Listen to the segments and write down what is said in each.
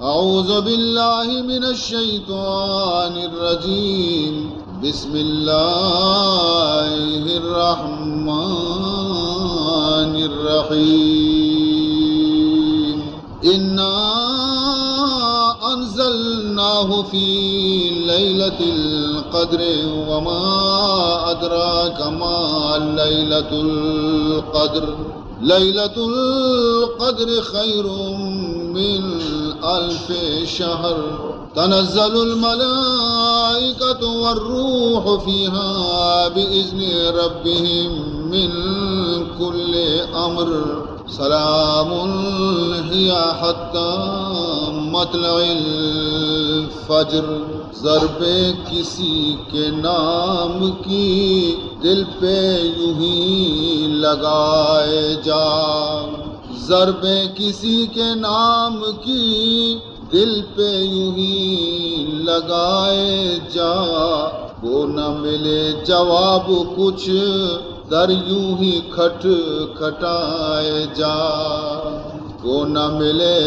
اعوذ باللہ من الشیطان الرجیم بسم اللہ الرحمن الرحیم انا انزلناه فی لیلۃ القدر وما ادراک ما لیلۃ القدر لیلۃ القدر خیر من الف شہر تنزل الملائکۃ والروح فیہا بإذن ربہم من کل امر سلام ہی حتی مطلع الفجر. ضرب کسی کے نام کی دل پہ یوں ہی لگائے جا. ضرب کسی کے نام کی دل پہ یوں ہی لگائے جا. وہ نہ ملے جواب کچھ در یوں ہی کھٹ کھٹائے جا. وہ نہ ملے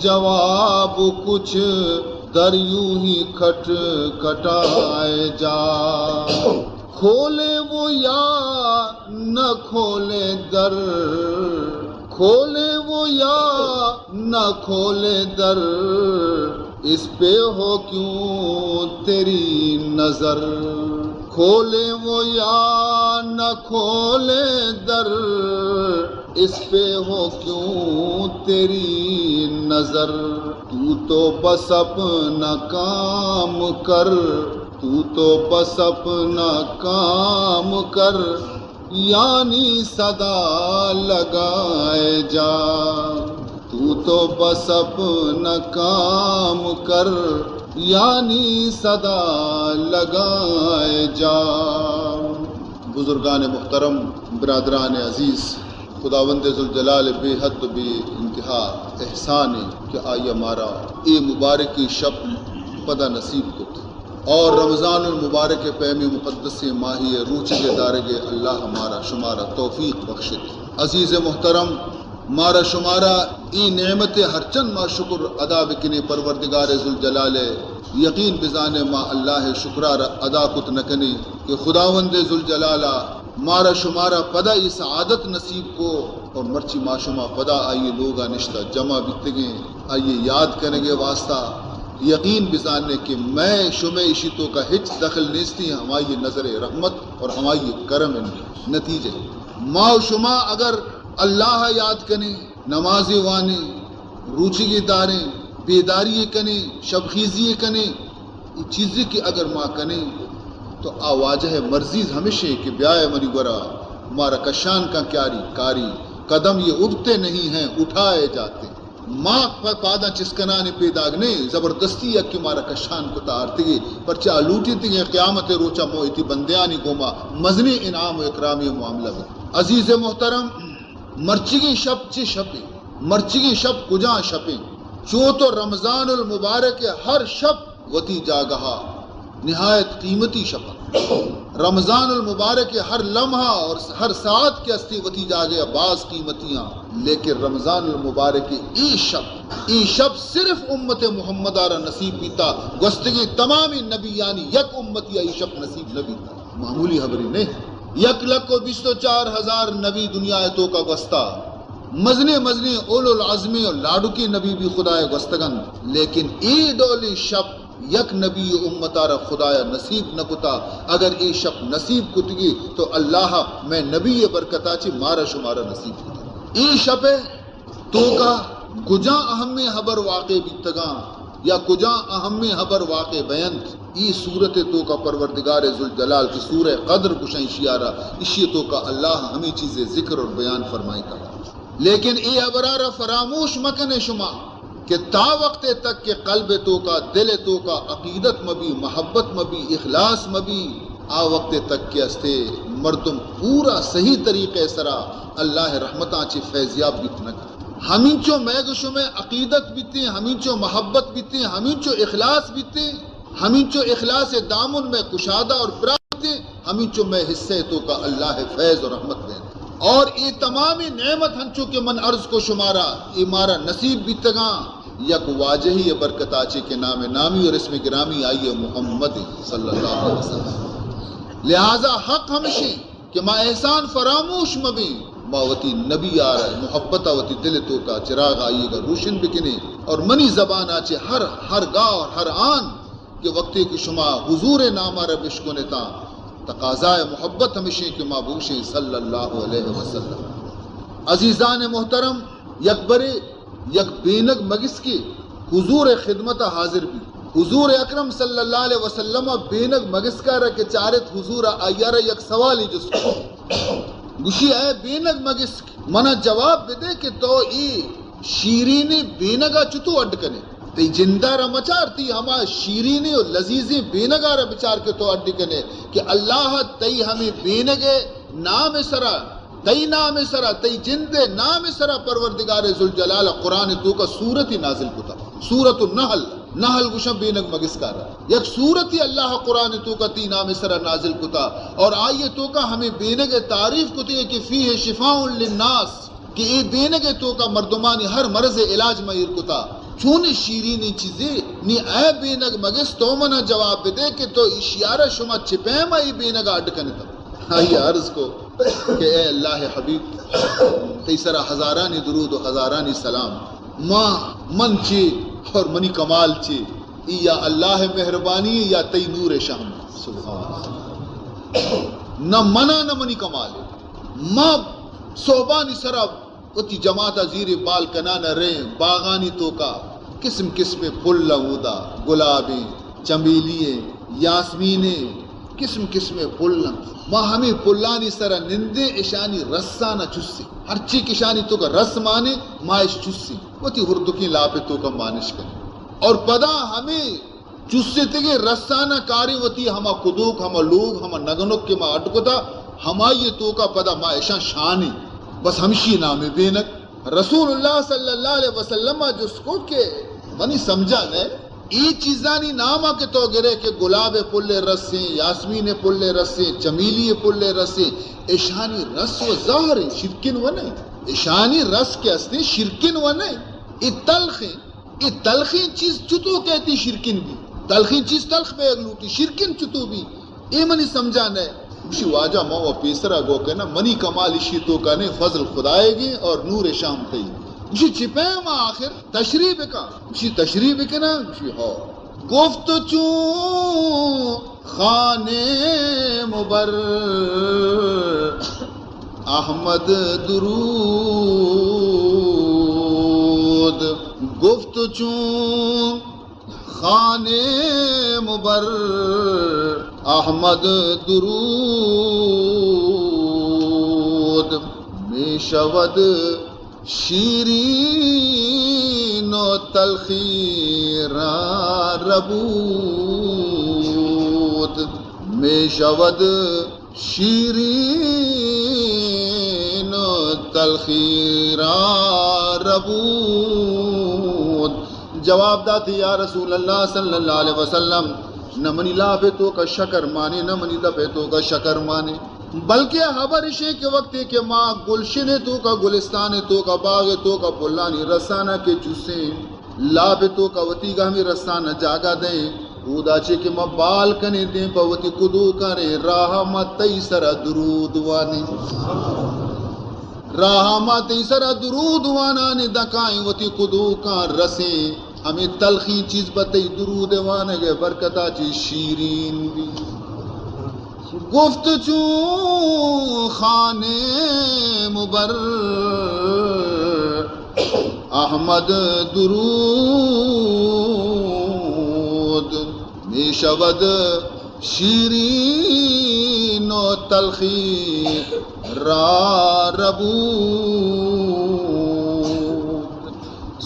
جواب کچھ در یوں ہی کھٹ کھٹائے جا. کھولے وہ یا نہ کھولے در، کھولے وہ یا نہ کھولے در، اس پہ ہو کیوں تیری نظر. کھولے وہ یا نہ کھولے در، اس پہ ہو کیوں تیری نظر. تو بس اپنا کام کر، تو بس اپنا کام کر، یعنی صدا لگائے جا. تو بس اپنا کام کر، یعنی صدا لگائے جا. بزرگان محترم، برادران عزیز، خداوند ذوالجلال بے حد بے انتہا احسان ہے کہ آئی ہمارا اے مبارکی شب پدہ نصیب کت اور رمضان المبارک پیمی مقدس ماہی روچ کے دارگے اللہ ہمارا شمارا توفیق بخشت. عزیز محترم، مارا شمارا ای نعمت ہر چند ما شکر ادا بکنے پروردگار ذوالجلال یقین بزانے ما اللہ شکرار ادا کت نکنے کہ خداوند ذوالجلالہ مارا شمارا پدا ای سعادت نصیب کو اور مرچی ما شما پدا آئیے لوگا نشتہ جمع بیتگیں آئیے یاد کرنے گے واسطہ. یقین بزانے کہ میں شمع اشیتوں کا ہچ دخل نیستی ہماری نظر رحمت اور ہماری کرم نتیجے. ما و شما اگر اللہ یاد کنے، نمازی وانے، روچی داریں، بیداری کنے، شبخیزی کنے، یہ چیزیں کی اگر ماں کنے تو آواجہ مرزیز ہمیشہ کہ بیائے منی گورا مارا کشان کا کیاری کاری قدم یہ اٹھتے نہیں ہیں اٹھائے جاتے. ماں پادا چسکنانے پیداگنے زبردستی یا کہ مارا کشان کو تارتگی پرچہ لوٹی تگے قیامت روچہ مویتی بندیانی گوما مزنی انعام و اکرامی معاملہ میں. عزیز محترم، مرچگی شب چی شپیں، مرچگی شب کجاں شپیں، چو تو رمضان المبارک ہر شب وتی جاگہا نہایت قیمتی شب. رمضان المبارک ہر لمحہ اور ہر ساعت کے استی وتی جاگے بعض قیمتیاں، لیکن رمضان المبارک ای شب صرف امت محمدہ را نصیب بیتا. گستگی تمامی نبی یعنی یک امتی ای شب نصیب نبی تا. معمولی خبری نہیں. 1,24,000 نبی دنیا تو کا گستا، مزنے اولو العظمی اور لاڈو کی نبی بھی خدای گستگن، لیکن ای ڈولی شب یک نبی امتارا خدایا نصیب نکتا. اگر ای شب نصیب کتگی تو اللہ میں نبی برکتا چی مارا شمارا نصیب کتا. ای شب تو کا کجا اہم خبر واقع بیتگاں یا کجا اہم خبر واقع بیانت ای صورت تو کا پروردگار ذوالجلال کی سورہ قدر کشیں شیارہ اسی تو کا اللہ ہمیں چیزیں ذکر اور بیان فرمائی کا. لیکن ای ابرارہ فراموش مکنے شما کہ تا وقت تک کہ قلب تو کا دل تو کا عقیدت مبی محبت مبی اخلاص مبی آ وقت تک کہ استے مردم پورا صحیح طریقے سرا اللہ رحمتاں چی فیضیاب بیتنک. ہمینچو میگشو میں عقیدت بیتے، ہمینچو محبت بیتے، ہمینچو اخلاص بیتے، ہمینچو اخلاص دامن میں کشادہ اور پراتے، ہمینچو میں حصے تو کا اللہ فیض اور رحمت دیں. اور یہ تمامی نعمت ہنچو کہ من عرض کو شمارا یہ مارا نصیب بیتگاں یک واجہی برکت آچے کے نام نامی اور اسم گرامی آئیے محمد صلی اللہ علیہ وسلم. لہذا حق ہمشی کہ ما احسان فراموش مبیں ما وتی نبی آ رہا ہے محبت وتی دل تو کا چراغ آئیے گا روشن بکنے اور منی زبان آچے ہر گاہ اور ہر آن کہ وقتی کہ شما حضور نامہ ربشکو نتا تقاضائے محبت ہمشی کہ ما بوشی صلی اللہ علیہ وسلم. عزیزان محترم یک بینگ مگس کی حضور خدمت حاضر بھی حضور اکرم صلی اللہ علیہ وسلم بینگ مگس کا رکھ چارت حضور آیا رہا یک سوالی جس کو گوشی اے بینگ مگس منا جواب بدے کہ تو ای شیرینی بینگا چتو اڈ کنے تی جندہ را مچار تی ہما شیرینی و لذیذی بینگا را بچار کے تو اڈ کنے کہ اللہ تی ہمیں بینگے نام سرا تی نام سرا تی جند نام سرا پروردگار ذوالجلال قرآن تو کا سورت ہی نازل کتا سورت النحل گوشم بینگ مگس کا رہا یک سورت ہی اللہ قرآن تو کا تی نام سرا نازل کتا اور آئیے تو کا ہمیں بینگ تعریف کتی ہے کہ فیہ شفاء للناس کہ ای بینگ تو کا مردمانی ہر مرض علاج مہیر کتا چون شیرینی چیزیں نی اے بینگ مگس تو منا جواب دے کہ تو اشیارہ شما چپیم ای بینگ اڈکنے تا آئیے عرض کو کہ اے اللہ حبیب تیسرا ہزارانی درود و ہزارانی سلام من چی اور منی کمال چی یا اللہ مہربانی یا تی نور شام سبحان نہ منا نہ منی کمال ما صوبانی سرا اتی جماعت زیر بال کنانا رہیں باغانی تو کا قسم قسم پھل لہودا گلابیں چمیلییں یاسمینیں قسم قسم پھل ماں ہمیں پلانی سرا نندے اشانی رسانہ چسی ہر چی کشانی تو کا رس مانے مائش چسی وہ تی ہردکی لاپے تو کا مانش کرے اور پدا ہمیں چسے تگے رسانہ کاری وتی ہما کدوک ہما لوگ ہما نگنک کے ماں اٹکتا ہما یہ تو کا پدا ماں اشان شانی بس ہمشی نام بینک رسول اللہ صلی اللہ علیہ وسلم جس کو کہ منی سمجھا نے ای چیزانی ناما کے تو گرے کہ گلاب پلے رسیں یاسمین پلے رسیں چمیلی پلے رسیں اشانی رس و ظاہر شرکن و نہیں اشانی رس کے اسنے شرکن و نہیں ای تلخیں چیز چتو کہتی شرکن بھی تلخیں چیز تلخ پہ اگلوٹی شرکن چتو بھی اے منی سمجھانا ہے اسی واجہ مو پیسرا گو کہنا منی کمال اشی تو کہنے فضل خدائے گی اور نور شام تئی اسی چھپے ما آخر تشریح بکا اسی تشریح بکنا اسی ہو گفت چون خانے مبر احمد درود گفت چون خانے مبر احمد درود می شود شیرین و تلخی را ربود می شود شیرین و تلخی را ربود جواب داتی یا رسول اللہ صلی اللہ علیہ وسلم نہ منی لابے تو کا شکر مانے نہ منی لبے تو کا شکر مانے بلکہ خبر شے کے وقت کہ ماں گلشن تو کا گلستان تو کا باغ تو کا پلانی رسانہ کے چوسیں لاب تو کا وتی گاہ میں رسانہ جاگا دیں اودا چے کہ ماں بال کنے دیں پوتی کدو کرے راہ ما تیسرا درود وانے راہ ما تیسرا درود وانا دکائیں وتی کدو کا رسیں ہمیں تلخی چیز بتائی درود وانے گے برکتا چیز شیرین بھی گفت چون خانے مبر احمد درود می شود شیرین و تلخی را ربود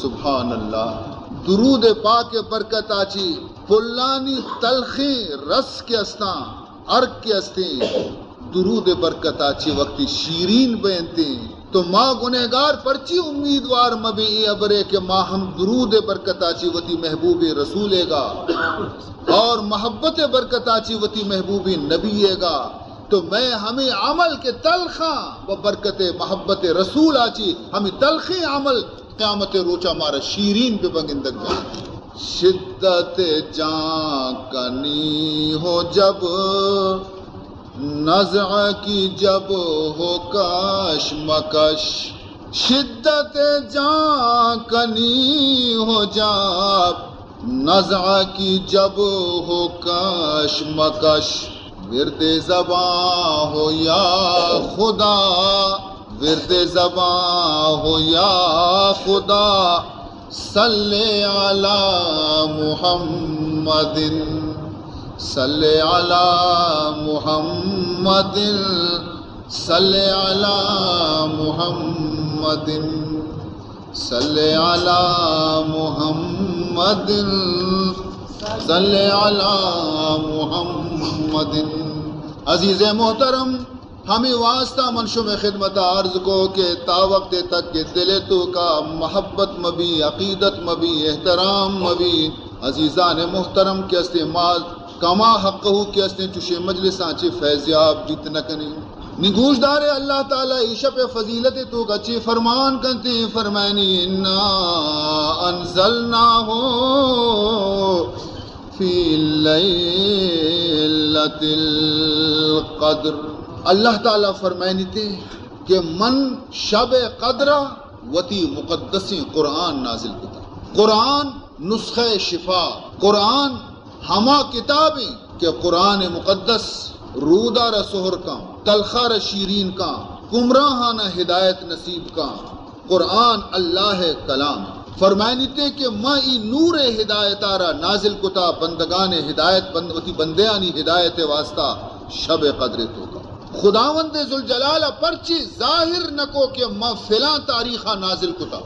سبحان اللہ درود پاک برکت آچی پلانی تلخی رس کے استان ارک کے ہستے درود برکت آچی وقتی شیرین بینتے تو ماں گنہگار پرچی امیدوار مبی ابرے کہ ماں ہم درود برکت آچی وتی محبوب رسولے گا اور محبت برکت آچی وتی محبوب نبیے گا تو میں ہمیں عمل کے تلخاں و برکت محبت رسول آچی ہمیں تلخی عمل قیامت روچا مارا شیرین پہ بگندگ جان شدت جان کنی ہو جب نزع کی جب ہو کش مکش شدت جان کنی ہو جب نزع کی جب ہو کش مکش ورد زباں ہو یا خدا ورد زباں ہو یا خدا صلی علی محمد صلی علی محمد صلی علی محمد صلی علی محمد صلی علی محمد۔ عزیز محترم، ہمیں واسطہ منشو میں خدمت عرض کو کہ تا وقت تک کہ دل تو کا محبت مبی عقیدت مبی احترام مبی عزیزان محترم کے استعمال کما حق ہو کے استے چوشے مجلس آنچے فیضیاب جیت نکنی نگوش دارے اللہ تعالیٰ عشب فضیلت تو گچے فرمان کنتے فرمائنی انا انزلناہو فی لیلۃ القدر۔ اللہ تعالیٰ فرمائنی تے کہ من شب قدرہ وتی مقدسی قرآن نازل کتا۔ قرآن نسخہ شفا، قرآن ہما کتابیں کہ قرآن مقدس رودہ رسہر کا تلخہ رشیرین کا کمراہانہ ہدایت نصیب کا قرآن اللہ کلام فرمائنی تے کہ ما ای نور ہدایت آرہ نازل کتا بندگان ہدایت وتی بندیانی ہدایت واسطہ شب قدر تو کا خداوند ذوالجلالہ پرچی ظاہر نکو کہ ما فلاں تاریخہ نازل کتا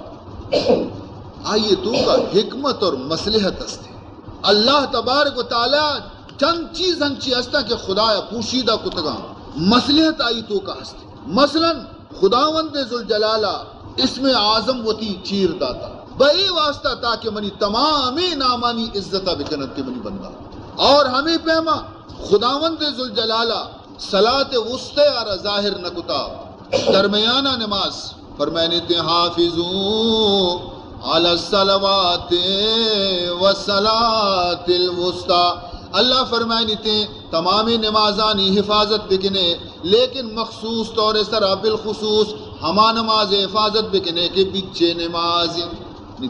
آئیے تو کا حکمت اور مصلحت استے اللہ تبارک و تعالی چند چیز ہنچی ہستا کہ خدایا پوشیدہ کتگاں مصلحت آئی تو کا ہستے مثلا خداوند ذوالجلالہ اسم اعظم وتی چیر داتا بئی واسطہ تاکہ منی تمامی نامانی عزتہ بکنت کے منی بندہ اور ہمیں پیما خداوند ذوالجلالہ صلاة وسطی آرہ ظاہر نکتا درمیانہ نماز فرمائنے تے حافظوں علی الصلوات والصلاة الوسطی اللہ فرمائنی تے تمامی نمازانی حفاظت بکنے لیکن مخصوص طور سرا بالخصوص ہما نماز حفاظت بکنے کے بچے نماز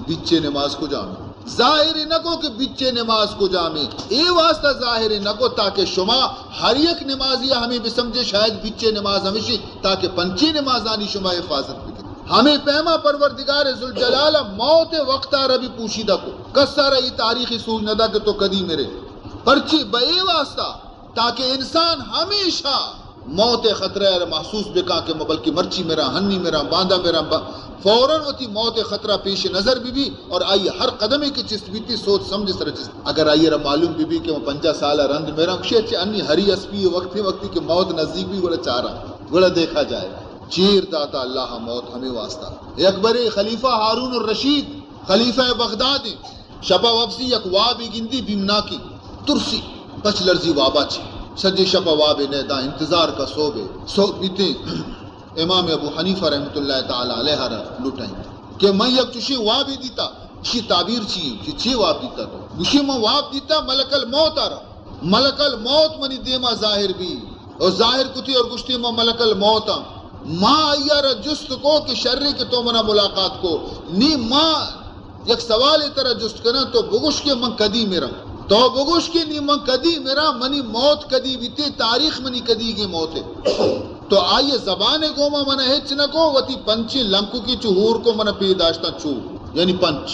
بچے نماز کو جامع ظاہر نہ کو کہ بچے نماز کو جامع اے واسطہ ظاہر نہ کو تاکہ شما ہر یک نمازی ہمیں بھی سمجھے شاید بچے نماز ہمیشی تاکہ پنچی نمازانی شما حفاظت بکنے ہمیں پیما پروردگار ذوالجلالہ موت وقت آرہ بھی پوشیدہ کو کسا رہی تاریخی سوچ ندا کہ تو کدی میرے پرچی بے واسطہ تاکہ انسان ہمیشہ موت خطرہ محسوس بکا کہ بلکہ مرچی میرا ہنی میرا باندھا میرا فوراً ہوتی موت خطرہ پیش نظر بھی اور آئیے ہر قدمے کی چست بیتی سوچ سمجھ سر چست اگر آئیے رہا معلوم بھی کہ وہ 50 سالہ رند میرا کشی اچھے انی ہری اسپی وقتی کہ موت نزدیک بھی گوڑا چاہ رہا گوڑا دیکھا جائے چیر داتا اللہ موت ہمیں واسطہ اکبر خلیفہ ہارون الرشید خلیفہ بغداد شبہ وفسی یک وابی گندی بیمنا کی ترسی پچ لرزی وابا چھے سجی شپا وابے نیدہ انتظار کا سو بیتے امام ابو حنیفہ رحمت اللہ تعالی علیہ لٹائیں کہ میں یک چوشی وابی دیتا چی تعبیر چی واب دیتا تو گوشی میں واب دیتا ملک الموت آ رہا ملک الموت منی دیما ظاہر بھی اور ظاہر کتی اور گشتی میں ملک الموت ماں آئیا رہا جست کو کہ شرری کے تو منا ملاقات کو نی ماں یک سوال طرح جست کرنا تو بگوش کے من کدی میرا تو بگوش کی نی من کدی میرا منی موت کدی بیتے تاریخ منی کدی کی موت ہے تو آئیے زبان گوما منہ ہچ نہ کو وتی پنچی لمکو کی چہور کو منہ پیداشتا چو یعنی پنچ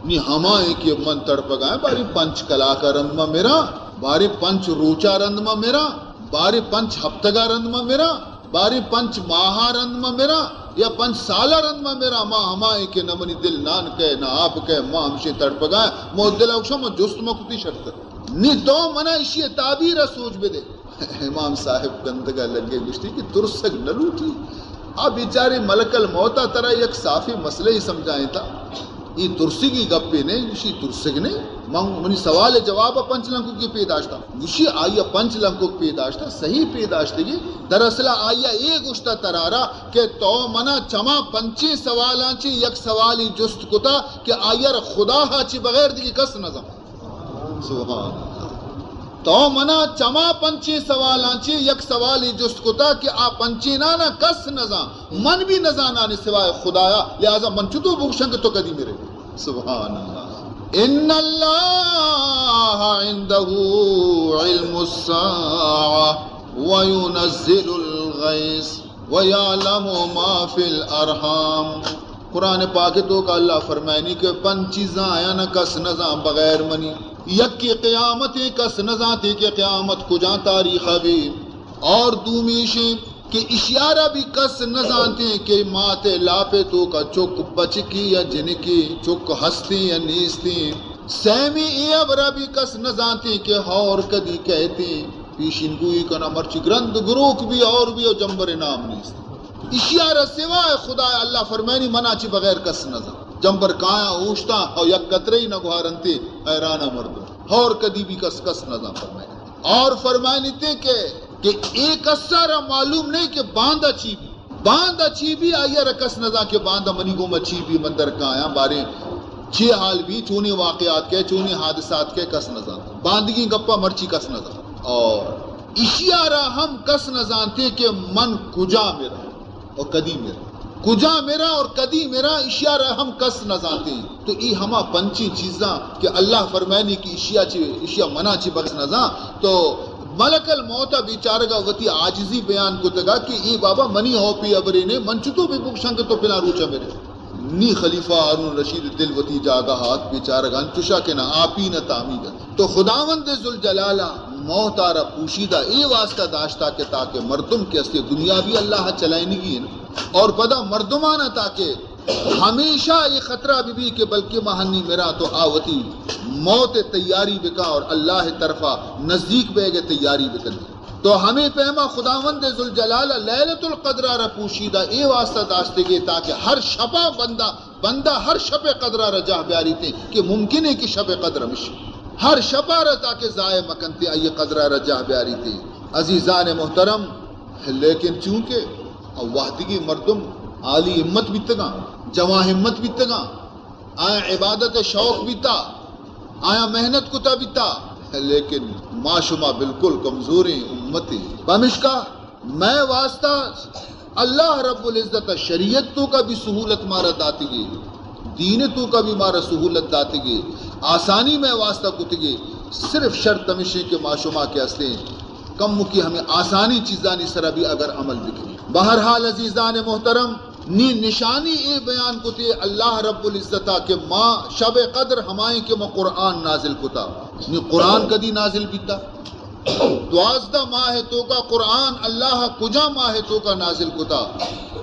نی ہما ایک یہ من تڑپ گئے باری پنچ کلا کا رندما میرا باری پنچ روچا رندما میرا باری پنچ ہفتگا رندما میرا باری پنچ ماہا رندما میرا یا 5 سالہ رندما میرا ماں ہمائے کہ نہ منی دل نان کہے نہ آپ کہے ماں ہمشے تڑپ گئے مو دل اوشا مو جست مکتی شرط نی تو منہ اسی تعبیر سوچ بے دے امام صاحب گندگا لگے گشتی کہ ترسک نہ لوٹی اب بیچارے ملک الموتا ترہ یک صافی مسئلہ ہی سمجھائیں تھا ای ترسگی گپے نے وشی ترسگ نے منی سوال جواب پنچ لنکو کی پیداشتا وشی آیا پنچ لنکو پیداشتا صحیح پیداشتگی دراصل آیا اے گشتا ترارا کہ تو منا چما پنچے سوالان چی یک سوالی جست کتا کہ آیا را خدا ہا چی بغیر دیگی کس نظم سبحان تو منا چما پنچے سوالان چی یک سوالی جست کتا کہ آ پنچے نانا کس نظام من بھی نظانا نے سوائے خدایا لہذا من چطو بخشنگ تو کدی میرے سبحان اللہ ان اللہ عنده علم الساعة وينزل الغیث ويعلم ما في الارحام قرآن پاک تو کا اللہ فرمائنی کہ پن چیزاں آیا نہ کس نظام بغیر منی یک کی قیامت کس نظام تھی کہ قیامت کجا تاریخ بھی اور دومیشیں کہ اشیارہ بھی کس نظام تھی کہ ماتے لاپے تو کا چک بچ کی یا جن کی چک ہستی یا نیستی سیمی ای ابرا بھی کس نظام تھی کہ ہور کدی کہتی پیشن گوئی کنا مرچی گرند گروک بھی اور جنبر نام نیستی اشیارہ سوائے خدا اللہ فرمائنی منا چی بغیر کس نظام جنبر کایا اوشتا اور یک قطرے نہ گوارنتے حیرانہ مردو اور کدی بھی کس نظام فرمائنی اور فرمائنی تے کہ ایک اثارہ معلوم نہیں کہ باندھا چی بھی آیا رکس نظام کہ باندھا منی گو مچی بھی مندر کایا بارے چھ حال بھی چونی واقعات کے چونی حادثات کے کس نظام باندگی گپا مرچی کس نظام اور اشیارہ ہم کس نظام تھے کہ من کجا میرا اور کدی میرا کجا میرا اور کدی میرا اشیارہ ہم کس نظاتے ہیں تو ای ہما پنچی چیزاں کہ اللہ فرمائنی کی اشیاء منع چی بغس نظاں تو ملک الموتا بیچارگا وتی عاجزی بیان کو تگا کہ ای بابا منی ہو پی ابرے نے منچتو بھی بکشنگ تو پلا روچا میرے نی خلیفہ ہارون رشید دل وتی جاگا ہاتھ بیچارگا انچشا کے نہ آپی نہ تعمیدہ تو خداوند ذوالجلالہ موتارا پوشیدہ اے واسطہ داشتا کہ تاکہ مردم کے استے دنیا بھی اللہ چلائنی گی اور پدا مردمانہ تاکہ ہمیشہ یہ خطرہ بھی کہ بلکہ مہنی میرا تو آوتی موت تیاری بکا اور اللہ طرفہ نزدیک بے گے تیاری بکن تو ہمیں پہما خداوند ذوالجلالہ لیلۃ القدر را پوشیدہ اے واسطہ داشتے گے تاکہ ہر شپا بندہ ہر شب قدرہ را جاہ بیاری تے کہ ممکن ہے کہ شب قدر مشی ہر شپا را تاکہ ضائع مکنتے آئیے قدرہ را جاہ بیاری تے عزیزان محترم لیکن چونکہ وحدگی مردم عالی ہمت بیتگا جواں ہمت بیتگا آیا عبادت شوق بیتا آیا محنت کتا بیتا لیکن ما شما بالکل کمزوری امتی بمشکا میں واسطہ اللہ رب العزت شریعت تو کا بھی سہولت مارا داتی گی دین تو کا بھی مارا سہولت داتی گی آسانی میں واسطہ کتی گی صرف شرط تمشی کے ما شما کے استے کم کی ہمیں آسانی چیزانی سرا بھی اگر عمل بکری بہرحال عزیزان محترم نی نشانی اے بیان کتے اللہ رب العزتہ کے ما شب قدر ہمائیں کہ ما قرآن نازل کتا نی قرآن کدی نازل بیتا 12 ماہ تو کا قرآن اللہ کجا ماہ تو کا نازل کتا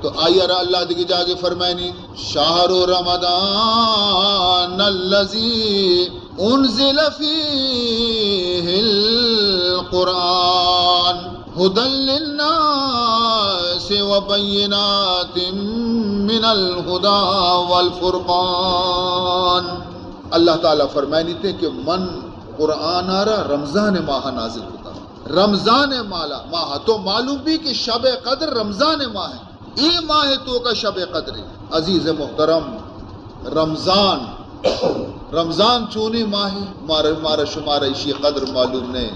تو آئیے را اللہ دیکھ جاگے فرمائنی شہر رمضان الذی انزل فیہ القرآن ہدی للناس وبینات من الہدی والفرقان اللہ تعالیٰ فرمائنی تھے کہ من قرآن آرہ رمضان ماہ نازل ہوتا رمضان ماہ تو معلوم بھی کہ شب قدر رمضان ماہ ہے اے ماہ تو کا شب قدر ہے عزیز محترم رمضان چونے ماہ مارا شمارا اسی قدر معلوم نے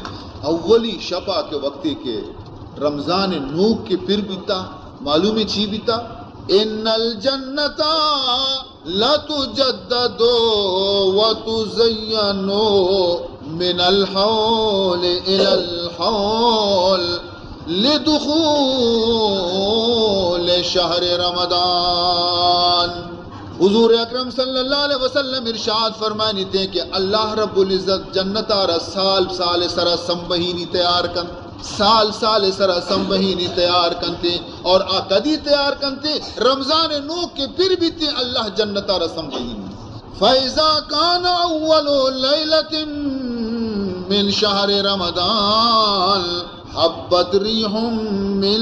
اولی شپا کے وقتی کے رمضان نوک کے پھر بیتا معلوم چی بیتا ان الجنت لتجدد وتزین من الحول الى الحول لدخول شہر رمضان حضور اکرم صلی اللہ علیہ وسلم ارشاد فرمانی تھے کہ اللہ رب العزت جنت آرہ سال سرا سمبہینی تیار کن سال سرا سمبہینی تیار کنتے اور آقدی تیار کنتے رمضان نو کے پھر بھی تے اللہ جنت آرہ سمبہینی فَإِذَا كَانَ أَوَّلُ لَيْلَةٍ مِّن شَهْرِ رَمَضَانَ حَبَّتْ رِيحٌ مِّن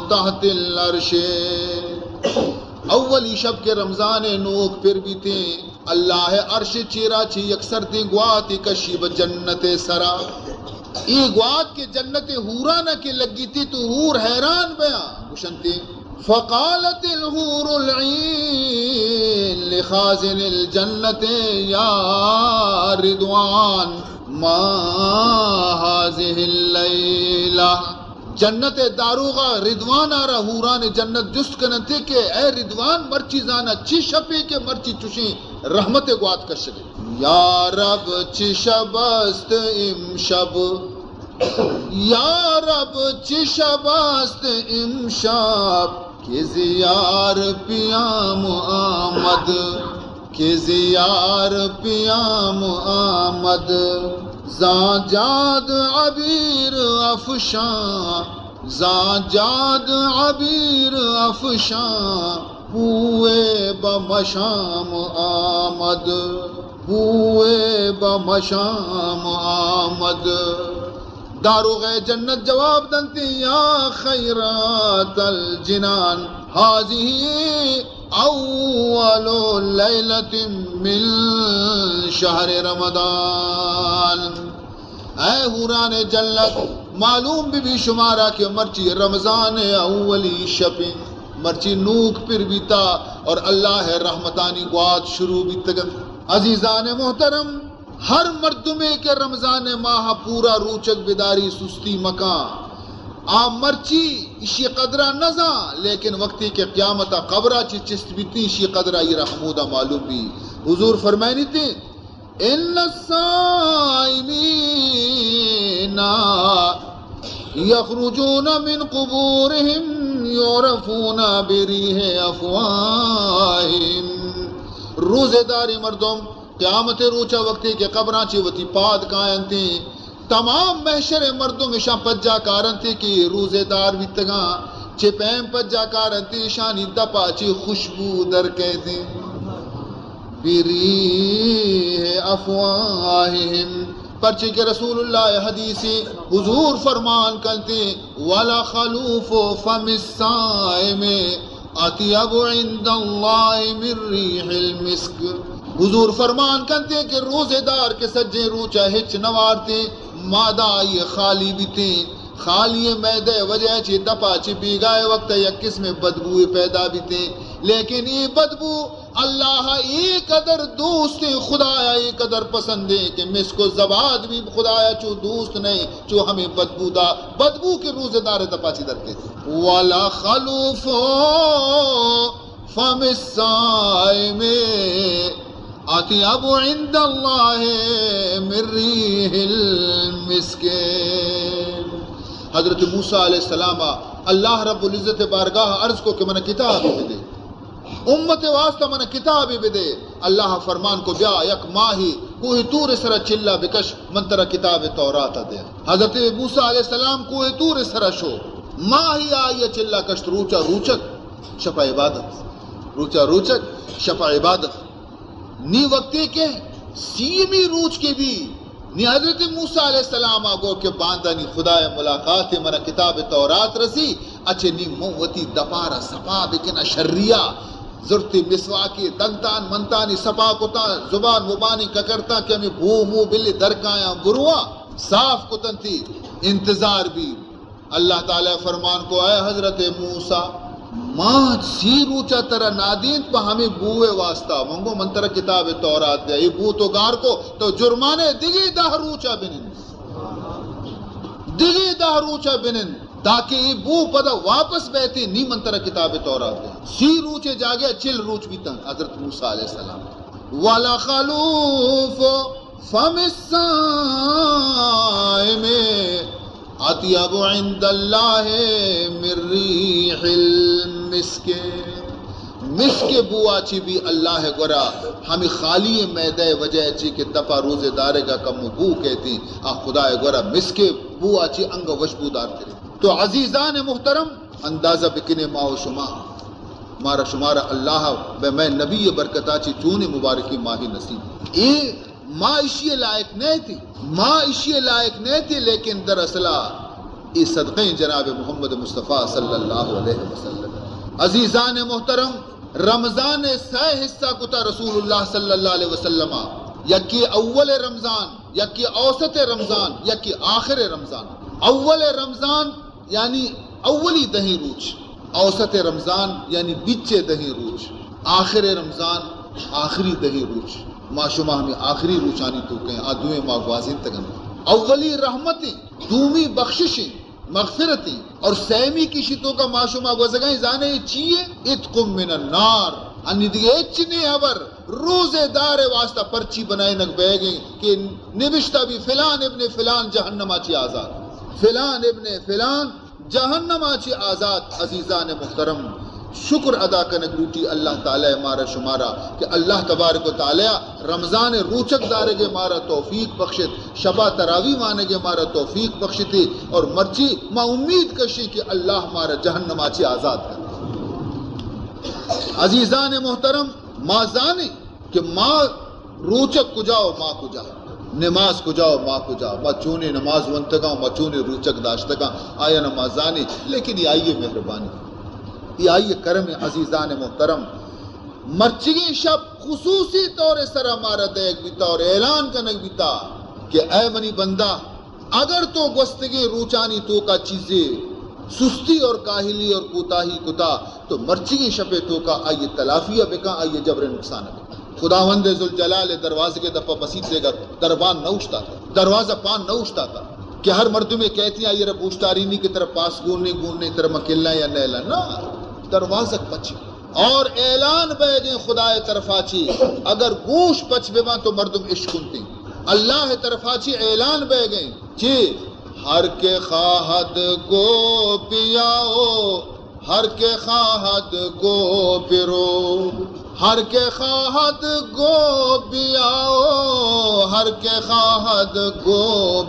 تَحْتِ الْعَرْشِ اولی شب کے رمضان نوک پھر بھی تھے اللہ عرش چیرا چی یکسر تھی گواتی کشی ب جنت سرا ای گوات کے جنت حورانہ کے لگی تھی تو حور حیران بیاں گشنتی فقالت الحور العین لخازن الجنت یا رضوان ما هذه اللیلہ جنت داروغا رضوان آرہ حوران جنت جست کنتے کہ اے رضوان مرچی زانا چی شپی کے مرچی چوشیں رحمت گوات کشگے یا رب چی شبست امشب یا رب چی شبست امشب کہ زیار پیام آمد کہ زیار پیام آمد زاجاد عبیر افشاں زاجاد عبیر افشاں بوئے بمشام آمد بوئے بمشام آمد داروغ جنت جواب دنتی یا خیرات الجنان حاضی اول لیلت من شہر رمضان اے حوران جنت معلوم بھی شمارا کہ مرچی رمضان اولی شپیں مرچی نوک پھر بھی تا اور اللہ رحمتانی گواد شروع بھی تگن عزیزان محترم ہر مردمے کے رمضان ماہ پورا روچک بیداری سستی مکان آ مرچی اسی قدرہ نزا لیکن وقتی کے قیامتا قبرہ چی چست بیتی اسی قدرہ یہ رحمودہ معلوم بھی حضور فرمائنی تھی ان الصائمین یخرجون من قبورہم یعرفون بریح افواہم روزے داری مردم قیامت روچا وقتی کے قبرہ چی وتی پاد کائن تھی تمام محشر مردوں میں شاہ پجا کارن تھی کہ روزے دار بھی تگاں چھے پیم پجا کارن تھی شانی دپا چی خوشبو در کہتے بیریح افواہم پرچے کہ رسول اللہ حدیثی حضور فرمان کرتے وَلَا خَلُوفُ فَمِ الصَّائِمِ اطیب عند اللہ من ریح المسک حضور فرمان کرتے کہ روزے دار کے سجے روچا ہچ نوارتے مادہ یہ خالی بھی تھی خالی میدے وجہ چی دپا چی بیگائے وقت یک قسم بدبو پیدا بھی تھی لیکن یہ بدبو اللہ ایک قدر دوست خدایا ایک قدر پسندے کہ مس کو زباد بھی خدایا چو دوست نہیں چو ہمیں بدبو کے روزے دار دپا چی درکے تھے وَلَا خَلُوفُ فَمِ الصَّائِمِ اطیب عند اللہ من ریح المسک حضرت موسیٰ علیہ السلام اللہ رب العزت بارگاہ عرض کو کہ من کتاب بھی دے امت واسطہ من کتاب بھی دے اللہ فرمان کو بیا یک ماہی کوئی تور سرا چلا بکش من ترہ کتاب تورات دے حضرت موسیٰ علیہ السلام کوئی تور سرا شو ماہی آئی چلا کشت روچا روچک شپا عبادت روچا روچک شپا عبادت نی وقتی کے سیمی روچ کے بھی نی حضرت موسیٰ علیہ السلام آگو کہ باندھا نی خدا ملاقات منا کتاب تورات رسی اچھے نی موتی دپارا سپا بکنا شریعہ ضرورتی مسواکی دنتان منتانی سپا کتا زبان مبانی ککرتا کہ ہمیں بھو مو بلی درکایا گروہ صاف کتن تھی انتظار بھی اللہ تعالیٰ فرمان کو اے حضرت موسیٰ ماں سی روچا ترہ نادین پا ہمیں بوئے واسطہ منگو من ترہ کتاب تورات دیا یہ بو تو گار کو تو جرمانے دیگی دہ روچا بنن دیگی دہ روچا بنن تاکہ یہ بو پدا واپس بیتی نہیں من ترہ کتاب تورات دیا سی روچے جاگیا چل روچ بھی تن حضرت موسیٰ علیہ السلام وَلَا خَلُوفُ فَمِ الصَّائِمِ اطیب عند اللہ من ریح المسک مسک بوا چی بھی اللہ گورا ہمیں خالی میدے وجہ چی کہ دفع روزے دارے گا کم بو کہتی خدا گورا مسک بوا چی انگ وشبو دار کرے تو عزیزان محترم اندازہ بکنے ماہ شما مارا شمارا اللہ میں نبی برکتا چی چون مبارکی ماہی نصیب یہ ماں اشیے لائق نہیں تھی لیکن دراصل اس صدقیں جناب محمد مصطفیٰ صلی اللہ علیہ وسلم عزیزان محترم رمضان سہ حصہ کتا رسول اللہ صلی اللہ علیہ وسلم یکی اول رمضان یکی اوسط رمضان یکی آخر رمضان. اول رمضان یعنی اولی دہی روچ، اوسط رمضان یعنی بیچے دہی روچ، آخر رمضان آخری دہی روچ. ما شما ہمیں آخری روچانی تو کہیں آدویں ماں گوازین تگن. اولی رحمتیں، دومی بخششیں مغفرتیں اور سیمی کی شتوں کا ما شما گوزگائیں زانے چیئے اتقم من النار. انی دیگے اچنے حبر روزے دار واسطہ پرچی بنائے نگ بے گئیں کہ نبشتہ بھی فلان ابن فلان جہنم آچی آزاد، فلان ابن فلان جہنم آچی آزاد. عزیزان محترم، شکر ادا کرنے روٹی اللہ تعالی مارا شمارا کہ اللہ تبارک و تعالی رمضان روچک دارے گے مارا توفیق بخشت، شبہ تراوی مانے گے مارا توفیق بخشتی اور مرچی ما امید کشی کہ اللہ مارا جہنم آچی آزاد کر. عزیزان محترم، ما زانے کہ ماں روچک کجاؤ ماں کجا، نماز کجاؤ ماں کجا، ما چونے نماز ونتگاں ما چونے روچک داشتگاں آیا نمازانے. لیکن یہ آئیے مہربانی، یہ آئیے کرم عزیزان محترم. مرچگی شب خصوصی طور سر ہمارا دیکھ بیتا اور اعلان کنک بیتا کہ اے منی بندہ اگر تو گوستگی روچانی تو کا چیزیں سستی اور کاہلی اور کوتاہی کتا تو مرچگی شپے تو کا آئیے تلافیہ بکا، آئیے جبر نقصان بکا. خداوند ذوالجلال دروازے کے دفعہ بسیط دے گا دربان نہ اٹھتا تھا، دروازہ پان نہ اٹھتا تھا کہ ہر مرد میں کہتی ہیں آئیے رب پوچھتارینی کی طرف پاس گوننے طرف مکلنا یا نیلا نہ، دروازہ پچ اور اعلان بے گئے خدا طرف آچی اگر گوش پچ بے تو مردم عشق کنتے اللہ طرف آچی اعلان بے گئے چی ہر کے خواہد کو پیاؤ، ہر کے خواہد کو پیرو، ہر کے خواہد کو بیاؤ، ہر کے خواہد کو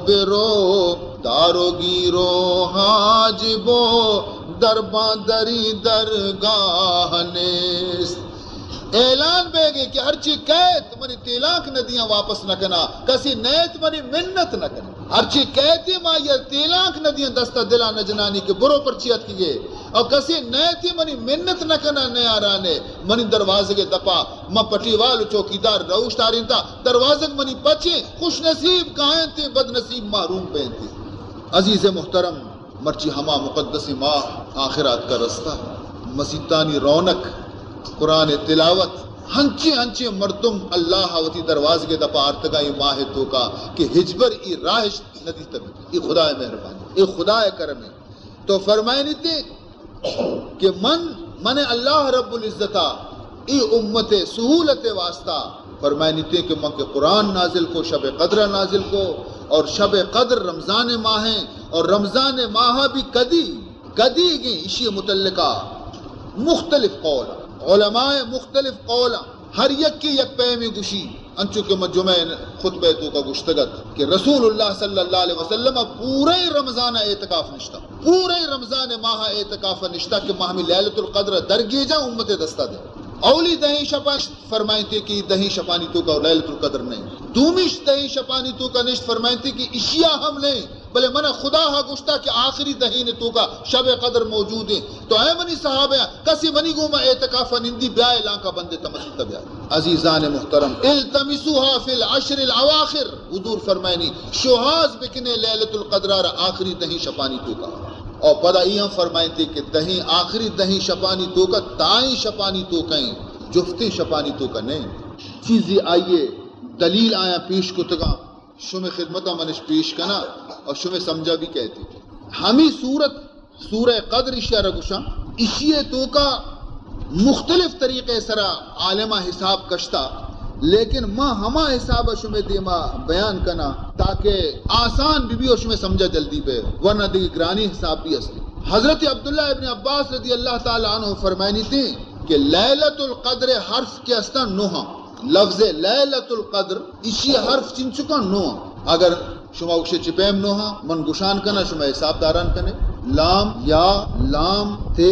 برو، دارو گیرو حاجبو درباں دری درگاہ نیست. اعلان بے گئے کہ ہر چی کہت منی تیلاک ندیاں واپس نہ کنا، کسی نیت منی منت نہ کنا. ہر چی کہتی ماں یہ تیلاک ندیاں دستہ دلا نجنانی کے برو پر چیت کی گئے اور کسی نیتی منی منت نہ کنا نیارانے منی دروازے کے دپا ما پٹی والو چوکیدار روش تارین تھا دروازے منی پچے خوش نصیب کائن تھے بد نصیب محروم پہن تھے. عزیز محترم، مرچی ہما مقدس ماہ آخرات کا رستہ مسیطانی رونق قرآن تلاوت ہنچے مردم اللہ وتی دروازے کے دپا ارتگائی ماہ تو کا کہ ہجبر ای راہش ندی تبی ای خدا مہربانی ای خدا کرم. تو فرمائے نہیں تھے کہ من اللہ رب العزتہ ای امت سہولت واسطہ فرمائے نہیں تھے کہ من کے قرآن نازل کو، شب قدر نازل کو، اور شب قدر رمضان ماہ ہیں اور رمضان ماہ بھی کدی گئی اسی متعلقہ مختلف قول علماء مختلف قول ہر یک کی یک پیمی گشی انچو کہ مجمع خطبہ تو کا گشتگت کہ رسول اللہ صلی اللہ علیہ وسلم پورے رمضان اعتکاف نشتا، پورے رمضان ماہ اعتکاف نشتا کہ ماہ میں لیلۃ القدر درگی جا امت دستہ دے. اولی دہی شپانی فرمائیں تھے کہ دہی شپانی تو کا لیلۃ القدر نہیں، دومیش دہی شپانی تو کا نشت فرمائیں تھے کہ اشیاء ہم نہیں بلے منہ خدا ہا گشتا کہ آخری دہی نے تو کا شب قدر موجود ہے. تو اے منی صحابہ کسی منی گوما اعتکافا نندی بیائے لانکا بندے تمسکتا بیائے. عزیزان محترم، التمسوها فی العشر الاواخر، حضور فرمائنی شوہاز بکنے لیلۃ القدر آخری دہی شپانی تو کا. اور پدا یہ فرمائیں تھے کہ دہی آخری دہی شپانی تو کا تائیں شپانی تو کہیں جفتی شپانی تو کا نہیں. چیزیں آئیے دلیل آیا پیش کتگاں شمی خدمتہ منش پیش کنا اور شمی سمجھا بھی کہتے ہمیں سورہ قدر اشیارہ گشاں اشیے تو کا مختلف طریقے سرا عالمہ حساب کشتا، لیکن ماں ہما حساب شمی دیما بیان کنا تاکہ آسان بھی اور شمی سمجھا جلدی پہ ورنہ دی گرانی حساب بھی اسلی. حضرت عبداللہ ابن عباس رضی اللہ تعالیٰ عنہ فرمائنی تھی کہ لیلۃ القدر حرف کے استا نوہاں، لفظ لیلۃ القدر اسی حرف چن چکا نوہاں. اگر شما اکشے چپیم نوہاں من گشان کنا شما حساب داران کنے لام یا لام تے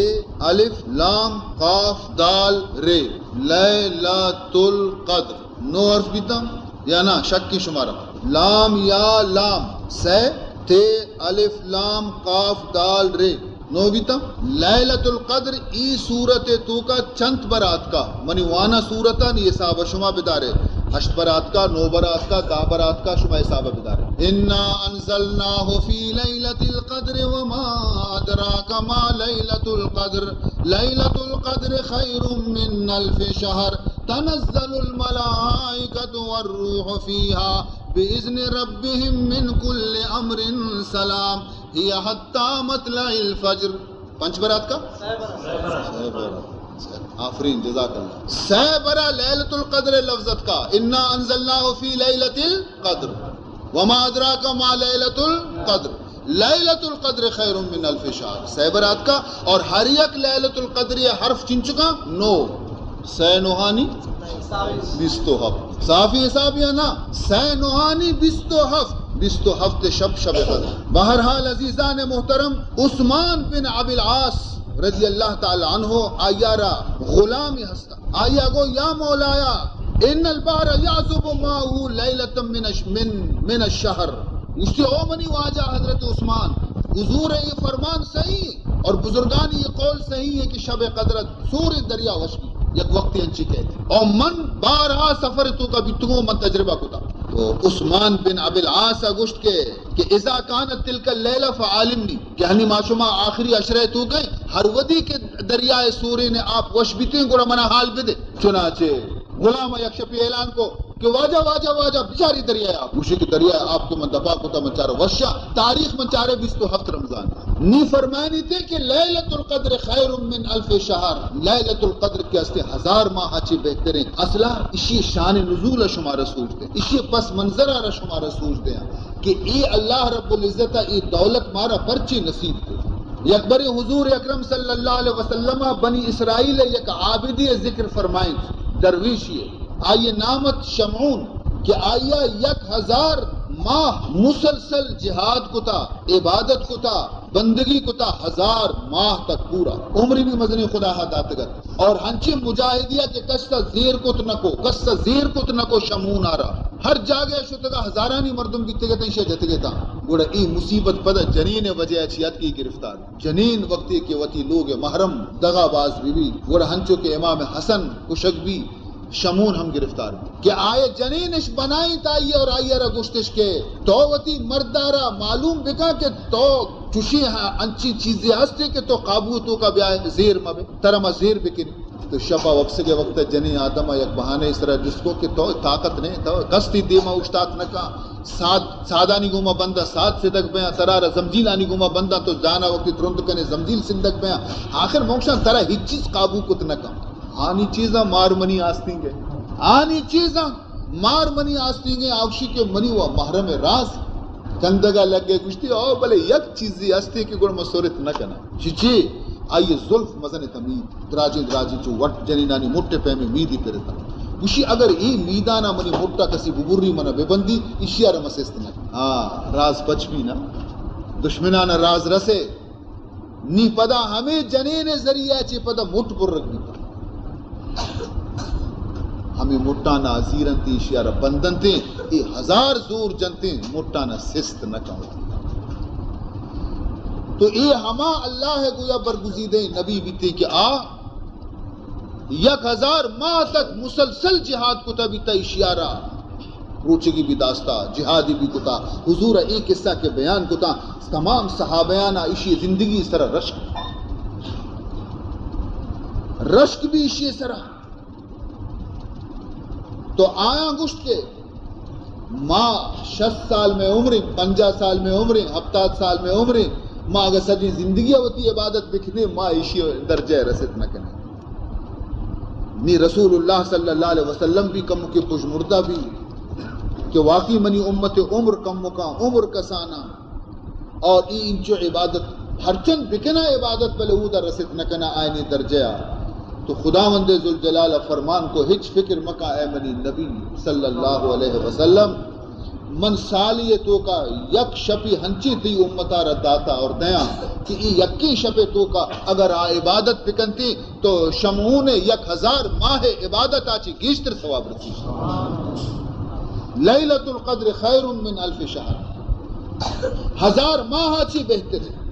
الف لام قاف دال رے لیلۃ القدر نو حرف بیتا یا نا شک کی شمارا لام یا لام سے تے الف لام قاف دال رے نو بیتا لیلت القدر ای صورت تو کا چند برات کا منی وانا صورتا نی حساب شما بدارے 8 برات کا 9 برات کا 10 برات کا شما حساب بدارے انا انزلناہ فی لیلت القدر وما ادراک ما لیلت القدر لیلت القدر خیر من الف شہر تنزل الملائکۃ والروح فیہا بإذن ربهم من كل امر سلام ہی حتی مطلع الفجر 5 برات کا 6 برات آفرین جزاک اللہ 6 برا لیلت القدر لفظت کا انا انزلناہ فی لیلت القدر وما ادراک ما لیلت القدر لیلت القدر خیر من الف شہر 6 برات کا اور ہر یک لیلت القدر یہ حرف چن چکا 9 6 نوحانی 27 صافی حساب یا نا 6 نوحانی 27 شب قدر بہرحال عزیزان محترم عثمان بن ابی العاص رضی اللہ تعالی عنہ آیارا غلامی ہستا آیا گو یا مولایا ان البحر یعذب ماءه لیلۃ من الشہر اس سے او منی واجہ حضرت عثمان حضور یہ فرمان صحیح اور بزرگان یہ قول صحیح ہے کہ شب قدرت سور دریا وشکی یک وقتی انچی کہتے اور من بارہا سفر تو کبھی تمہوں من تجربہ کتا تو عثمان بن ابی العاص گوشت کے کہ اذا کانت تلک اللیلہ فعالمنی کہ ہنی معشومہ آخری عشرہ تو گئی ہر ودی کے دریائے سوری نے آپ وش بیتے ہیں گوڑا منا حال بدے چنانچہ غلام یک شپی اعلان کو کہ واجہ واجہ واجہ بچاری دریائے آپ اسی کی دریائے آپ کو من دفاع کتا من چارو وشہ تاریخ من چارے 27 رمضان نی فرمانی تھے کہ لیلت القدر خیر من الف شہر لیلت القدر کے استے 1000 ماہ اچھی بہترین اصلا اسی شان نزول شما رسول دے اسی پس منظرہ شما رسول دے کہ اے اللہ رب العزت ای دولت مارا پرچی نصیب کو یکبر حضور اکرم صلی اللہ علیہ وسلم بنی اسرائیل یک عابدی ذکر فرمائیں درویشی آئیے نامت شمعون کہ آئیہ 1000 ماہ مسلسل جہاد کتا عبادت کتا بندگی کتا 1000 ماہ تک پورا عمری بھی مزنی خدا حداتگر اور ہنچی مجاہدیہ کے کستا زیر کت نکو شمعون آرہا ہر جاگے شتگا ہزارانی مردم بیتے گئے تنشہ جتے گئے تا گوڑا ای مصیبت پدا جنین وجہ اچھیات کی گرفتار جنین وقتی کے وطی لوگ محرم دغا باز بھی گوڑا ہنچو کے امام حسن کشک بھی شمون ہم گرفتار کہ آئے جنینش بنائی تائی اور آئیے را گشتش کے تو وطی مردارا معلوم بکا کہ تو چوشی انچی چیزیں ہستے کہ تو قابو تو کا بیائے زیر مبے ترما زیر بکنی تو شفا وقت کے وقت جنین آدم یک بہانے اس طرح جس کو کہ تو طاقت نہیں تو کستی دیما اشتاق نکا سادانی گوما بندہ ساد سے دک بیاں ترارا زمجیلانی گوما بندہ تو جانا وقتی ترند کنے زمجیل سندک بیاں آخر موکشان ترہ ہیچ چیز قابو کت نکا آنی چیزاں مار منی آستیں گے آنی چیزاں مار منی آستیں گے آوشی کے منی و محرم راز کندگا لگ گئے گشتی او بلے یک چیزی آستے کہ گوڑ مسورت نہ کنا چیچی آئیے ظلف مزن تمید دراجی چو وٹ جنینانی موٹے پیمے میدی کرتا اسی اگر ای میدانا منی موٹا کسی ببری منا ببندی اسی آرہ مسیست نہ راز بچ بھی نا دشمنانا راز رسے نی پدا ہمیں جنین ذریعہ چی پدا موٹ پر رکھ دیتا ہمیں موٹانا زیرنتی شیارہ بندنتے ای 1000 زور جنتے موٹانا سست نہ کھاؤں تو ای ہما اللہ ہے گویا برگزیدے نبی بیتے کہ 1000 ماہ تک مسلسل جہاد کتا بیتا اشیارہ روچے کی بھی داستا جہادی بھی کتا حضور ایک قصہ کے بیان کتا تمام صحابیانا اشی زندگی اس طرح رشک بھی اشی اس طرح تو آیا گشت کے ماں 60 سال میں عمریں 50 سال میں عمریں 70 سال میں عمریں ماں اگر سجی زندگی ہوتی عبادت بکھنے ماں ایشی درجہ رسد نہ کرنے نی رسول اللہ صلی اللہ علیہ وسلم بھی کم کے پش مردہ بھی کہ واقعی منی امت عمر کم مکا عمر کسانا اور ای انچو عبادت ہر چند بکنا عبادت بلے او در رسد نہ کرنا آئینی درجہ تو خداوند ذوالجلال فرمان کو ہچ فکر مکا اے منی نبی صلی اللہ علیہ وسلم من سالی تو کا یک شپی ہنچی تی امتا رداتا اور دیا کہ یکی شپی تو کا اگر عبادت پکنتی تو شمعون 1000 ماہ عبادت آچی گیشتر ثواب رسی لیلت القدر خیر من الف شہر 1000 ماہ آچی بہتر ہے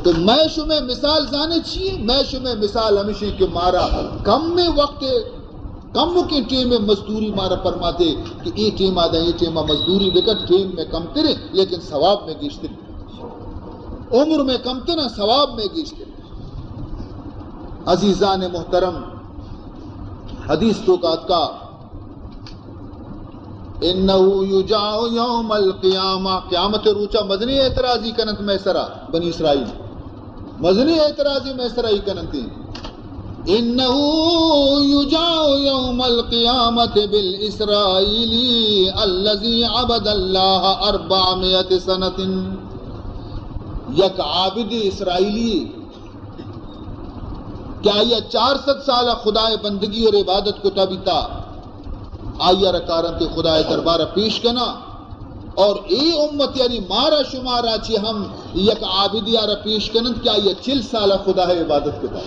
تو میں شمع مثال زانے چاہیے، میں شمع مثال ہمیشہ کہ مارا کم میں وقت کم کے ٹیم میں مزدوری مارا فرماتے کہ یہ ٹیم آدھا یہ ٹیم مزدوری دے کر ٹیم میں کم کرے لیکن ثواب میں گیشتے عمر میں کم تنا ثواب میں گیشتے. عزیزان محترم حدیث تو کا انہو یجاء یوم القیامہ قیامت روچا مزنی اعتراضی کنت میسرہ بنی اسرائیل مزنی اعتراضی میسرہ ہی کنتی انہو یجاء یوم القیامت بالاسرائیلی الذی عبد اللہ 400 سنت. یک عابد اسرائیلی کیا یہ 400 سالہ خدا بندگی اور عبادت کو تابیتا آئیہ رکارن تے خدا دربارہ پیش کنا اور ای امت یعنی مارا شمارا چی ہم یک عابدی آرہ پیش کنن کیا یہ 40 سالہ خدا عبادت کو تا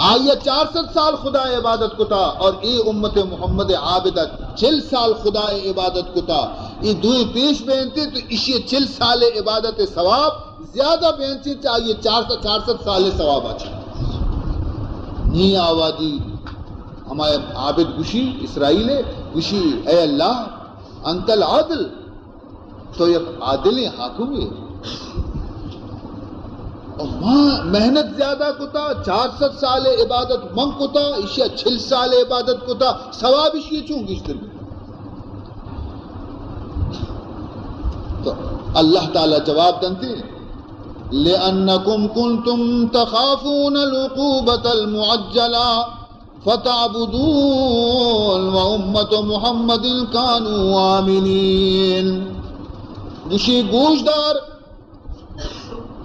آئیہ 400 سال خدا عبادت کو تا اور ای امت محمد عابدہ 40 سال خدا عبادت کو تا ای دوئی پیش بینتے تو اسی 40 سال عبادت ثواب زیادہ بینتے چاہیے 400 سال ثواب آچا نہیں آوادی ہمارے عابد گوشی اسرائیل گوشی اے اللہ انت العادل تو یہ عادل حاکم ہے اور محنت زیادہ کتا 400 سال عبادت من کتا اشیاء 40 سال عبادت کتا ثواب اشیاء چون گشتر تو اللہ تعالی جواب دنتے لِأَنَّكُمْ كُنْتُمْ تَخَافُونَ الْعُقُوبَةَ الْمُعَجَّلَةَ فَتَعْبُدُونَ وَأُمَّةُ مُحَمَّدٍ كَانُوا آمِنِينَ. گوشی گوشدار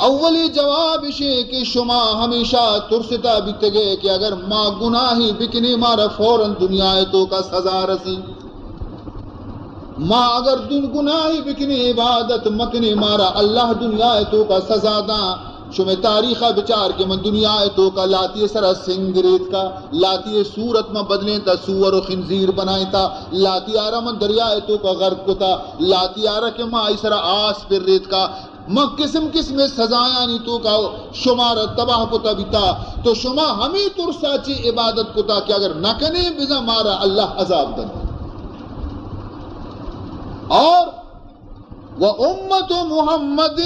اولی جواب اسے کہ شما ہمیشہ ترستا بیتے گئے کہ اگر ماں گناہی بکنی مارا فوراً دنیا تو کا سزا رسی ماں اگر گناہی بکنی عبادت مکنی مارا اللہ دنیا تو کا سزا دا شما تاریخہ بچار کے من دنیا تو کا لاتی سرا سنگریت کا لاتی صورت میں بدلیں تا سور و خنزیر بنائیں تا لاتی آرہ من دریا تو کا غرب کو تا لاتی آرہ کے ماں سرا آس پر ریت کا ماں قسم قسم سزایاں نہیں تو کا شمار تباہ کو تبیتا تو شما ہمیں ترسا چی عبادت کو تا کہ اگر نہ کنے بزا مارا اللہ عذاب دن اور وَأُمَّةُ مُحَمَّدٍ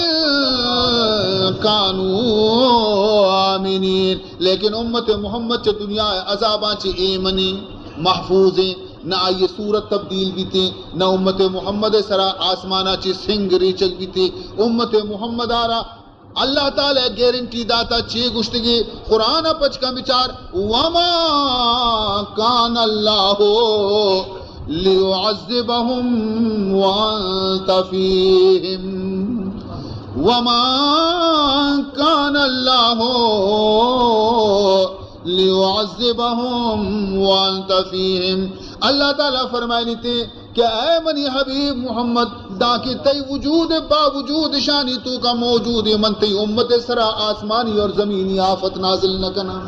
كَانُوا آمِنِينَ لیکن امت محمد چا دنیا عذاباں چی ایمنی محفوظ ہیں نہ آئیے صورت تبدیل بھی تھے نہ امت محمد سرا آسمانہ چی سنگ ریچک بھی تھے امت محمد آرہ اللہ تعالیٰ گیرنٹی داتا چی گشتگی قرآن پچ کا بچار وَمَا كَانَ اللَّهُ لِيُعَذِّبَهُمْ وَأَنْتَ فِيهِمْ وَمَا كَانَ اللَّهُ لِيُعَذِّبَهُمْ وَأَنْتَ فِيهِمْ. اللہ تعالیٰ فرمائے لیتے کہ اے منی حبیب محمد دا کی تی وجود باوجود شانی تو کا موجود من تی امت سرا آسمانی اور زمینی آفت نازل نہ کنا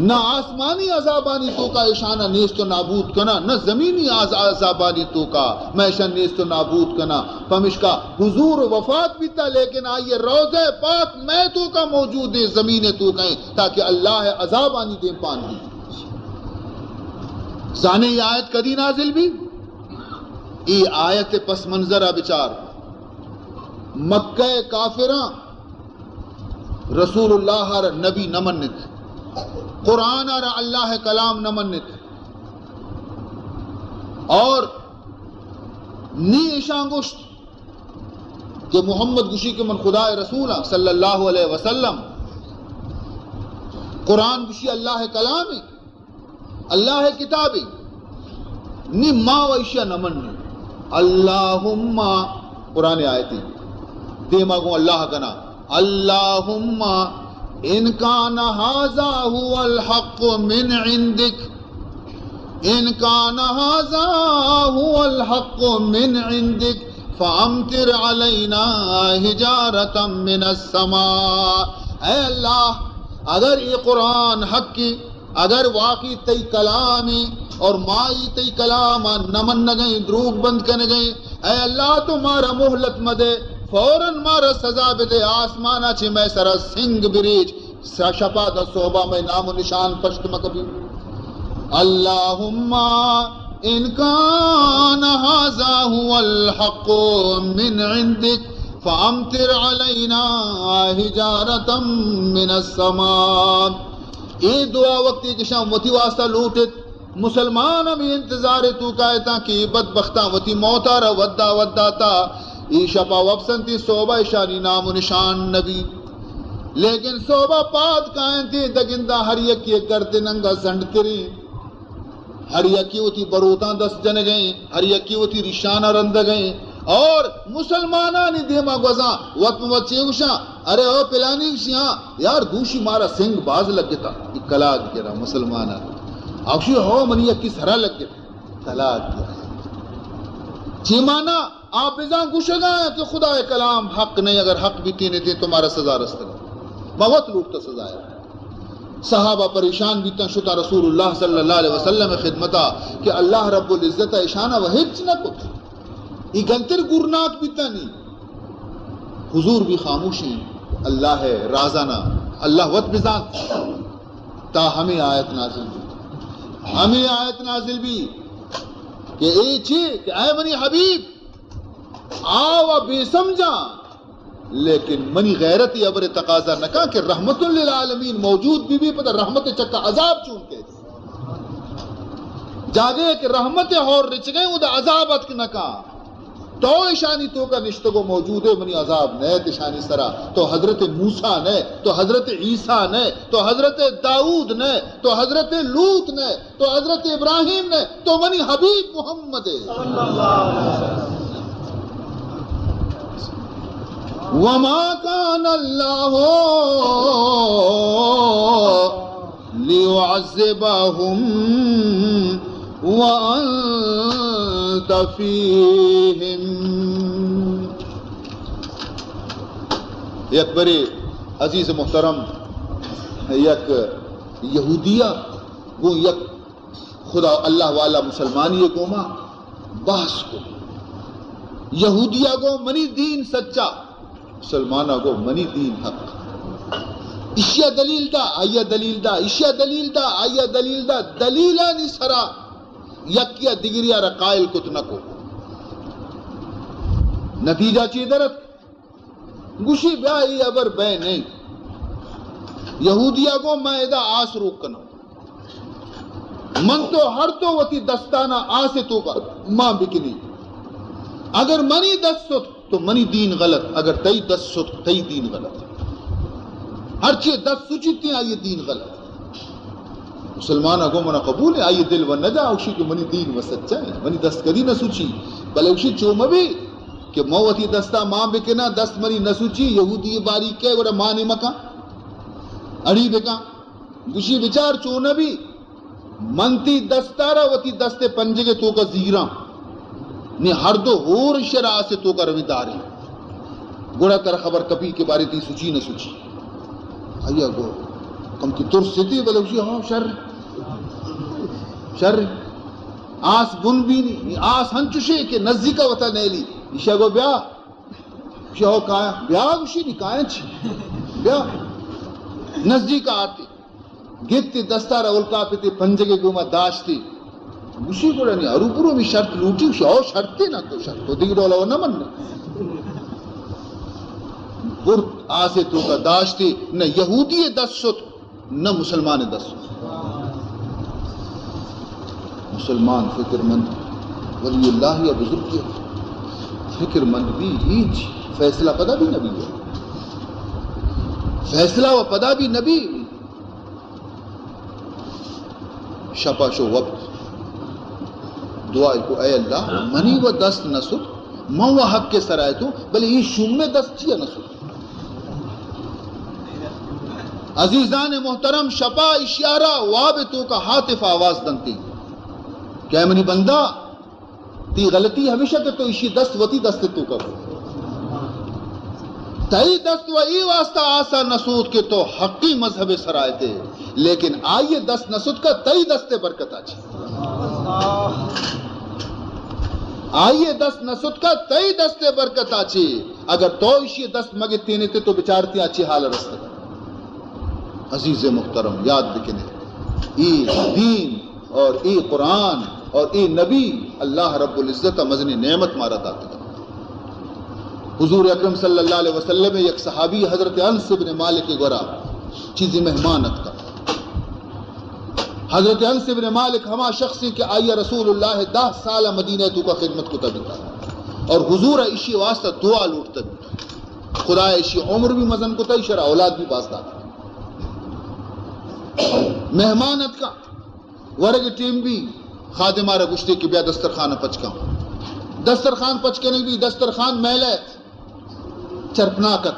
نہ آسمانی عذابانی تو کا اشانہ نیست و نابود کنا نہ زمینی عذابانی تو کا میشن نیست و نابود کنا پمش کا حضور وفات بھی تھا لیکن آئیے روضہ پاک میں تو کا موجود ہے زمین تو کہیں تاکہ اللہ عذابانی دے پانی زانے یہ آیت کدی نازل بھی یہ آیت پس منظرہ بچار مکہ کافران رسول اللہ نبی نہ منت قرآن آرہ اللہ کلام نہ منت اور نی اشان گشت کہ محمد گشی کے من خدا رسول صلی اللہ علیہ وسلم قرآن گشی اللہ کلام اللہ کتاب نی ماں و اشیاء نہ من اللہم قرآن آیتی دیما کو اللہ کنا اللہم ان کان ھذا هو الحق من عندک ان کان ھذا هو الحق من عندک فامطر علینا حجارۃ من السماء. اے اللہ اگر یہ قرآن حق کی اگر واقعی تی کلامی اور مائی تی کلام نمن نہ گئی دروگ بند کرنے گئی اے اللہ تمہارا مہلت مدے فوراً مارا سزا بدے آسمانا چھ میں سرا سنگ بریج شپا دا صحبہ میں نام و نشان پشت مکبی اللہم ان کان ھذا هو الحق من عندک فامطر علینا حجارتا من السماء. اے دعا وقتی کہ شام وتی واسطہ لوٹت مسلمان ہمیں انتظار تو کائتا کہ بدبختہ وتی موتا را ودا ودا تا ای شپا وپسنتی صحبہ شانی نام و نشان نبی لیکن صحبہ پاد کائن تھی دگندہ ہر یکی گرد ننگا زنڈ تری ہر یکی ہوتی بروتاں دس جن گئیں ہر یکی ہوتی رشانہ رند گئیں اور مسلمانانی دیما گوزاں وطن وچے گوشاں ارے او پلانی گوشاں یار دوشی مارا سنگ باز لگتا کلا گرا مسلمانا آوشی ہو منی یکی سرا لگ گیا کلا گرا چیمانا آپ ازاں گوشگاں کہ خدا کلام حق نہیں اگر حق بھی تینے دے تمہارا سزا رستگا بہت لوگ تو سزا ہے. صحابہ پریشان بیتا شتا رسول اللہ صلی اللہ علیہ وسلم خدمتا کہ اللہ رب العزت اشانہ وحج نہ کت یہ گنتر گرناک بیتا نہیں. حضور بھی خاموشی اللہ ہے رازانہ اللہ وط بزان تا ہمیں آیت نازل بھی ہمیں آیت نازل بھی کہ اے چھے کہ اے منی حبیب آو بے سمجھا لیکن منی غیرتی ابر تقاضا نکا کہ رحمت للعالمین موجود بھی پتہ رحمت چکا عذاب چون کے جاگے کہ رحمت اور رچ گئے وہ دا عذاب اتک نکا تو اشانی تو کا نشتگو موجود ہے منی عذاب نے تشانی سرا تو حضرت موسیٰ نے تو حضرت عیسیٰ نے تو حضرت داؤد نے تو حضرت لوط نے تو حضرت ابراہیم نے تو منی حبیب محمد صلی اللہ علیہ وسلم. وما كان الله ليعذبهم وأنت فيهم. یک بڑے عزیز محترم یک یہودیہ وہ یک خدا اللہ والا مسلمانی کو ماں بحث کو یہودیہ کو منی دین سچا مسلمانہ کو منی دین حق اشیا دلیل دا آیا دلیل دا اشیا دلیل دا آیا دلیل دا دلیلہ نی سرا یکیا دگریا رقائل کت نکو نتیجہ چی درت گوشی بیائی ابر بے نہیں یہودیہ کو میں ادا آس روک کنا من تو ہر تو وتی دستانہ آسے تو کا ماں بکنی اگر منی دست ست تو منی دین غلط اگر تئی دس ست تئی دین غلط ہر چیز دس سچیتی ہیں آئیے دین غلط مسلمانہ کو منہ قبول ہے آئیے دل و نجا اوشی کہ منی دین و سچا ہے منی دست کری نہ سوچی بلے اوشی چوم بھی کہ موتی دستا ماں بکنا دست منی نہ سوچی یہودی باری کے گوڑا ماں نے مکا اڑی بکا گوشی بچار چون بھی منتی دستارا وتی دستے پنجگے تو کا زیران نے ہر دو اور شرع سے تو کا رویداری گوڑا تر خبر کبھی کے بارے تی سوچی نہ سوچی آیا گو کم کی تر سیتی بلے اوشی ہاں شر آس بن بھی نہیں آس ہنچوشے کہ نزدی کا وطا نیلی ایشا گو بیا ایشا ہو کایا بیا گوشی نہیں کایا چھی بیا نزدی کا آتی گیتی دستارا اولکا پیتی پنجگے گوما داشتی گوشی گوڑا نہیں ارو پرو میں شرط لوٹی ایشا ہو شرطی نہ تو شرط تو دیگر اولا وہ نہ من برد آسے تو کا داشتی نہ یہودی دست ست نہ مسلمان دست ست مسلمان فکر مند ولی اللہ یا بزرگ کیا فکر مند بھی ہیچ فیصلہ پدا بھی نبی ہے فیصلہ و پدا بھی نبی شپا شو وقت دعا کو اے اللہ منی و دست نسد ماں و حق کے سرائے تو بلے یہ شم میں دست چیا نسد عزیزان محترم شپا اشارہ وابتوں کا حاطف آواز دنتی کیا منی بندہ تی غلطی ہمیشہ کہ تو اسی دست وتی دست تو کا تئی دست و ای واسطہ آسا نسود کے تو حقی مذہب سرائے تھے لیکن آئیے دست نسود کا تئی دست برکت آچے آئیے دست نسد کا تئی دست برکت آچے اگر تو اسی دست مگتینے تے تو بچارتی آچے حال رست کا عزیز محترم یاد بکنے ای دین اور ای قرآن اور ای نبی اللہ رب العزت مزنی نعمت مارا داتا حضور اکرم صلی اللہ علیہ وسلم ایک صحابی حضرت انس بن مالک گورا چیزی مہمانت کا حضرت انس بن مالک ہما شخصی کہ آئیے رسول اللہ 10 سالہ مدینہ تو کا خدمت کو تبتا اور حضور اشی واسطہ دعا لوٹتا بھی خدا اشی عمر بھی مزن کو تا شرع اولاد بھی پاس داتا مہمانت کا ورگ ٹیم بھی خادمارہ گشتے کی بیا دسترخوان پچکا دسترخوان پچکنے بھی دسترخوان میلے چرپنا کر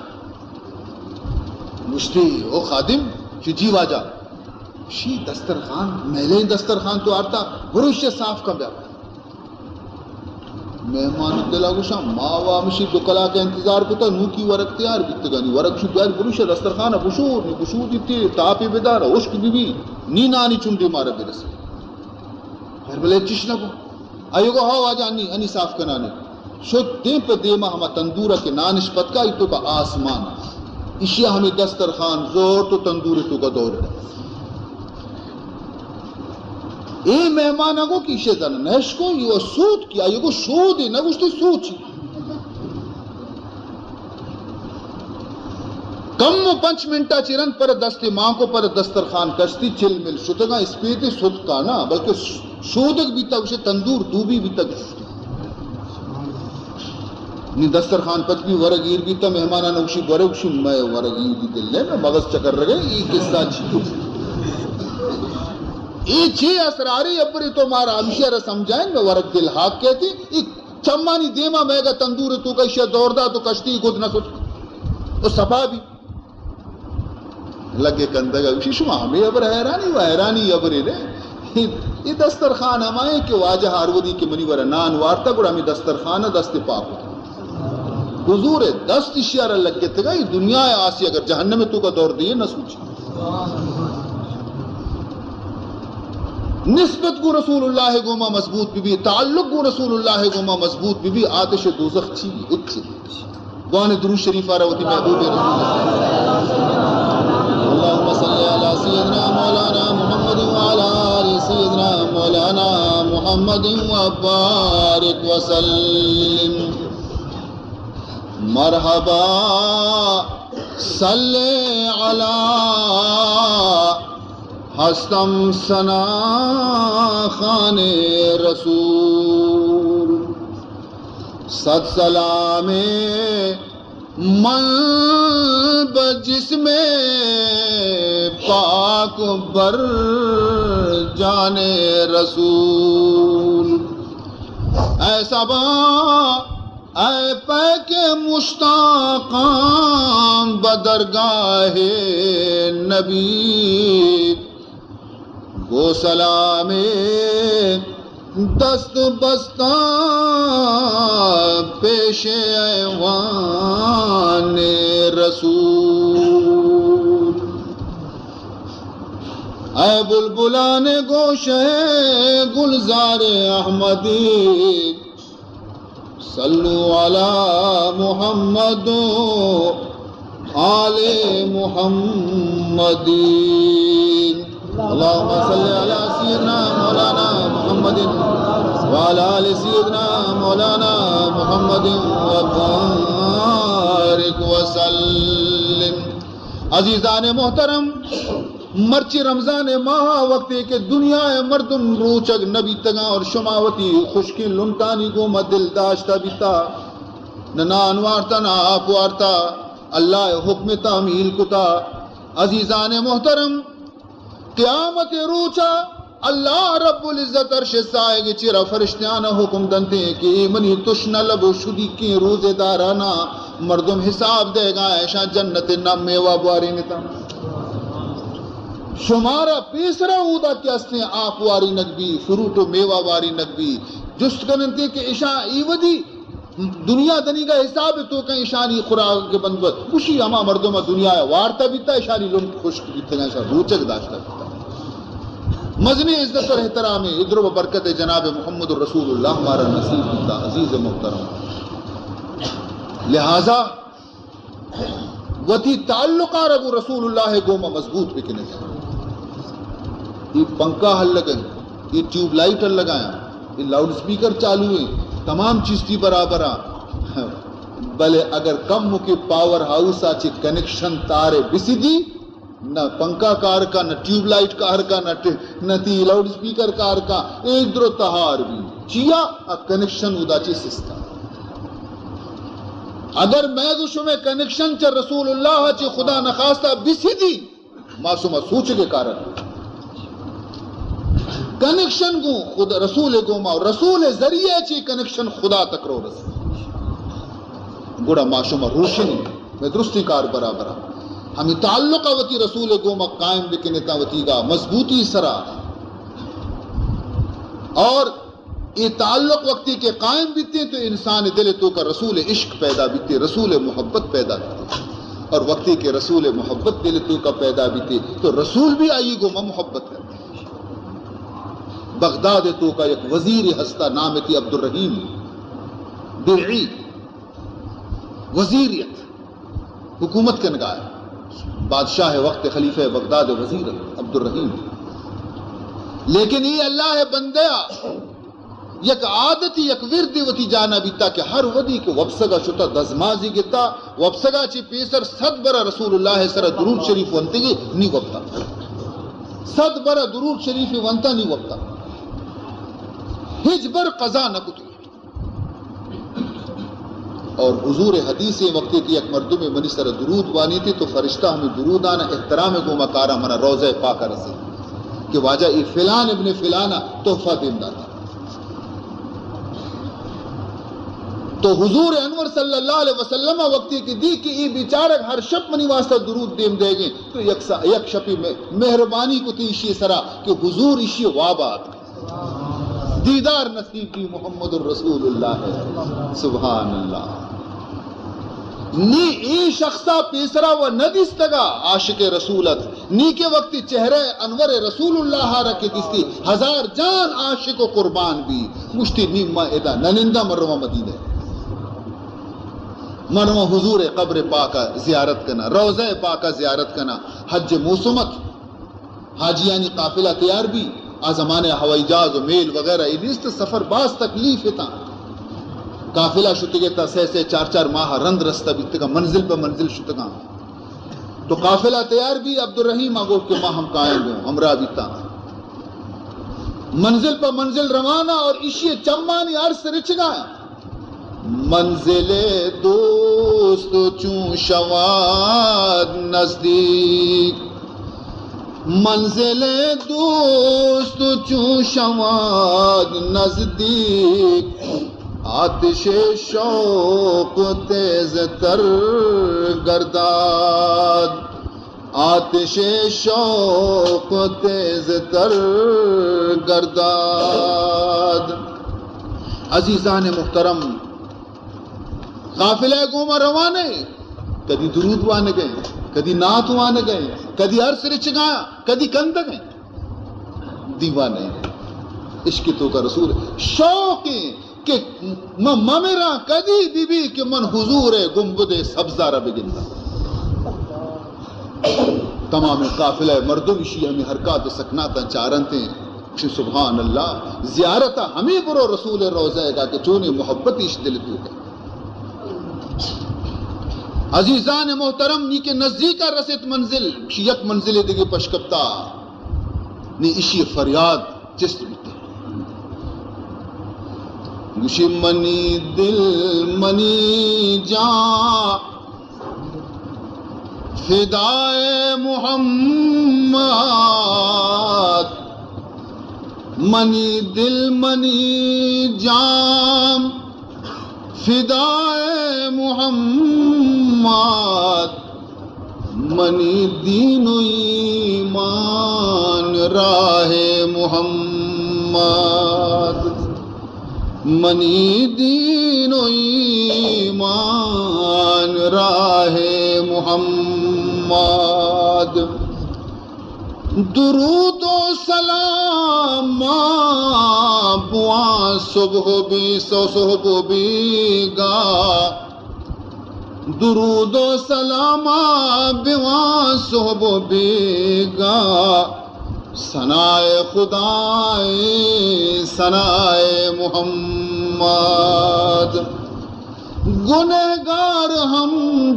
گشتے او خادم چی جی واجہ شی دسترخوان میلے دسترخوان تو آرتا بروش سے صاف کم بیا مہمان دلا گوشا ماوا مشی دو کلا کے انتظار کتا نو کی ورق تیار بیتگانی ورق شو بیار بروش دسترخوان بشور نی بشور دیتی تاپی بیدار عشق بی بی نی نانی چنڈی مارا برسی پھر بلے چشنا کو آئیو گو ہاو آجا انی صاف کنانے شد دیں پہ دیما ہما تندورہ کے نانش پتکا ایتو کا آسمان اشیا ہمیں دسترخوان زور تو تندور تو کا دور ہے اے مہمان اگو کی شیطان نش کو یہ سود کیا یہ کو سود ہے نہ گوشتی سود چی کم 5 منٹا چرن پر دست ماں کو پر دسترخوان کشتی چل مل شتگا اس پیتی سود کا نا بلکہ سودک بھی تک اسے تندور دوبی بھی تک نی دسترخوان پچ بھی ورگیر بھی تا مہمانہ نوشی ورگشی میں ورگیر بھی دل لے میں مغز چکر رگے یہ قصہ چی یہ چھ اسراری اپری تو مارا ہمشہ سمجھائیں میں ورق دل حاق کہتی ایک چمانی دیما میں گا تندور تو کشیا دوردہ تو کشتی خود نہ سوچ تو صفا بھی لگے کندگا اسی شما ہمیں ابر حیرانی و حیرانی ابری نے یہ دسترخوان ہمائیں کہ واجہ ہارودی کے منی ورہ نان وارتا گوڑا ہمیں دسترخوان دست پاک ہوتا حضور دست اشیارہ لگ کے تگا یہ دنیا آسی اگر جہنم میں تو کا دور دیئے نہ سوچی نسبت کو رسول اللہ گوما مضبوط بھی تعلق کو رسول اللہ گوما مضبوط بھی آتش دوزخ چی اچھی گوان درود شریف آ رہا ہوتی محبوب رسول اللہم صلی علی سیدنا مولانا محمد وعلا آل سیدنا مولانا محمد وبارک وسلم مرحبا صلی علی ہستم ثنا خان رسول صد سلام من بجسم پاک بر جان رسول اے صبا اے پیک مشتاقاں بدرگاہ نبی گو سلام دست بستہ پیش ایوان رسول اے بلبلان گوشہ گلزار احمدی صلو علی محمد آل محمدین اللہم صلی علی سیدنا مولانا محمد وعلی آل سیدنا مولانا محمد وبارک وسلم عزیزان محترم مرچی رمضان ماہ وقتی کہ دنیا مردم روچگ نبی تگا اور شماوتی خشکی لنٹانی کو مدل داشتا بیتا نہ انوارتا نہ آپوارتا اللہ حکم تعمیل کتا عزیزان محترم قیامت روچا اللہ رب العزت عرش سائے گی چرا فرشتیانا حکم دنتے کہ منی تشن لبو شدی کی روزے دارانا مردم حساب دے گا ایشا جنت نام میوہ بواری نتا شمارا پیسرا اودا کیاستے آپ واری نگبی فروٹ و میوہ واری نگبی جست کننتے کہ ایشا ایودی دنیا دنی کا حساب تو کہ ایشانی خوراک کے بندوت خوشی ہما مردم دنیا وارتا بیتا ایشانی لن خشک بیتا ایشا روچک داشتا بیتا مزنی عزت اور احترام ادھر و برکت جناب محمد الرسول اللہ ہمارا نصیب ہوتا عزیز محترم. لہذا وتی تعلقہ رگو رسول اللہ گوما مضبوط بکنے جائے. یہ پنکھا ہل لگن، یہ ٹیوب لائٹ ہل لگایا، یہ لاؤڈ سپیکر چالو ہیں، تمام چیز تھی برابر بلے اگر کم کے پاور ہاؤس آچے کنیکشن تارے بسی دی نہ پنکھا کار کا نہ ٹیوب لائٹ کار کا نہ تی لاؤڈ سپیکر کار کا ادھر تہار بھی چیا کنیکشن ادا چی سسٹم. اگر میں دوشو میں کنیکشن چا رسول اللہ چی خدا نخواستہ بسی دی معصومہ سوچ کے کارن کنیکشن کو خدا رسول کو ما رسول ذریعے چی کنیکشن خدا تک رو رسول گوڑا معصومہ روشنی میں درستی کار برابر ہمیں تعلق وتی رسول گوما قائم بکنے تا وتی گا مضبوطی سرا. اور یہ تعلق وقتی کے قائم بیتے تو انسان دل تو کا رسول عشق پیدا بیتے، رسول محبت پیدا بیتے. اور وقتی کے رسول محبت دل تو کا پیدا بیتے تو رسول بھی آئی گوما محبت کرتے. بغداد تو کا ایک وزیر ہستا نام تھی عبد الرحیم درعی، وزیریت حکومت کے نگاہ بادشاہ وقت خلیفہ بغداد وزیر عبد الرحیم. لیکن یہ اللہ بندیا یک عادتی یک وردی وتی جانا بیتا کہ ہر ودی کے وبسگا شتا دزمازی گتا وبسگا چی پیسر 100 برا رسول اللہ سر درود شریف ونتگی نہیں وقتا 100 برا درود شریف ونتا نہیں وقتا ہج بر قضا نہ کتی. اور حضور حدیث وقت کی ایک مردم منی سر درود وانی تھی تو فرشتہ ہمیں درود آنا احترام کو مکارا منا روضہ پاکہ رسے کہ واجہ ای فلان ابن فلانا تحفہ دیندہ تھا. تو حضور انور صلی اللہ علیہ وسلم وقتی کی دی کہ ای بیچارک ہر شب منی واسطہ درود دیم دے گئے تو یک شپی میں مہربانی کو تھی اشی سرا کہ حضور اشی وابات دیدار نصیب کی محمد الرسول اللہ ہے. سبحان اللہ. نی ای شخصا پیسرا و ندیستگا عاشق رسولت نی کے وقتی چہرے انور رسول اللہ رکھے دستی 1000 جان عاشق و قربان بھی مشتی نیمہ ادا ننندہ مروہ مدینہ مروہ حضور قبر پاکہ زیارت کرنا روضہ پاکہ زیارت کرنا حج موسمت حاجیانی قافلہ تیار بھی زمانے ہوائی جہاز و میل وغیرہ انیست سفر باز تکلیف تھا قافلہ شتگے تا سے 4 ماہ رند رستہ بیتگا منزل پہ منزل شتگا تو قافلہ تیار بھی عبد الرحیم آگو کہ ماہ ہم قائم گئے ہمراہ بیتا منزل پہ منزل روانہ اور اشی چمانی عرص رچگا منزل دوست چون شواد نزدیک منزل دوست چون شواد نزدیک آتش شوق تیز تر گرداد آتش شوق تیز تر گرداد. عزیزان محترم قافلہ گوما روانے کدی درود وانے گئے کدی نعت وانے گئے کدی عرص رچ گایا کدی کند گئے دیوانے عشق تو کا رسول شوق کہ میرا کدی بی بی کہ من حضور گنبد سبزہ رب گندہ. تمام قافلہ مردم اشی ہمیں حرکات سکناتا چارنتے سبحان اللہ زیارتہ ہمیں برو رسول روزہ گا کہ چونے محبت اش دل تو ہے. عزیزان محترم نی کے نزدیکہ رسیت منزل یک منزل دیگے پشکبتا نی اشی فریاد چست بیتے گوشی منی دل منی جان فدائے محمد منی دل منی جان فدائے محمد منی دین و ایمان راہ محمد منی دین و ایمان راہ محمد درود و سلام بواں صبح بھی صبح بھی گا، درود و سلام بواں صبح بھی گا، ثنائے خدائے ثنائے محمد، گنہگار ہم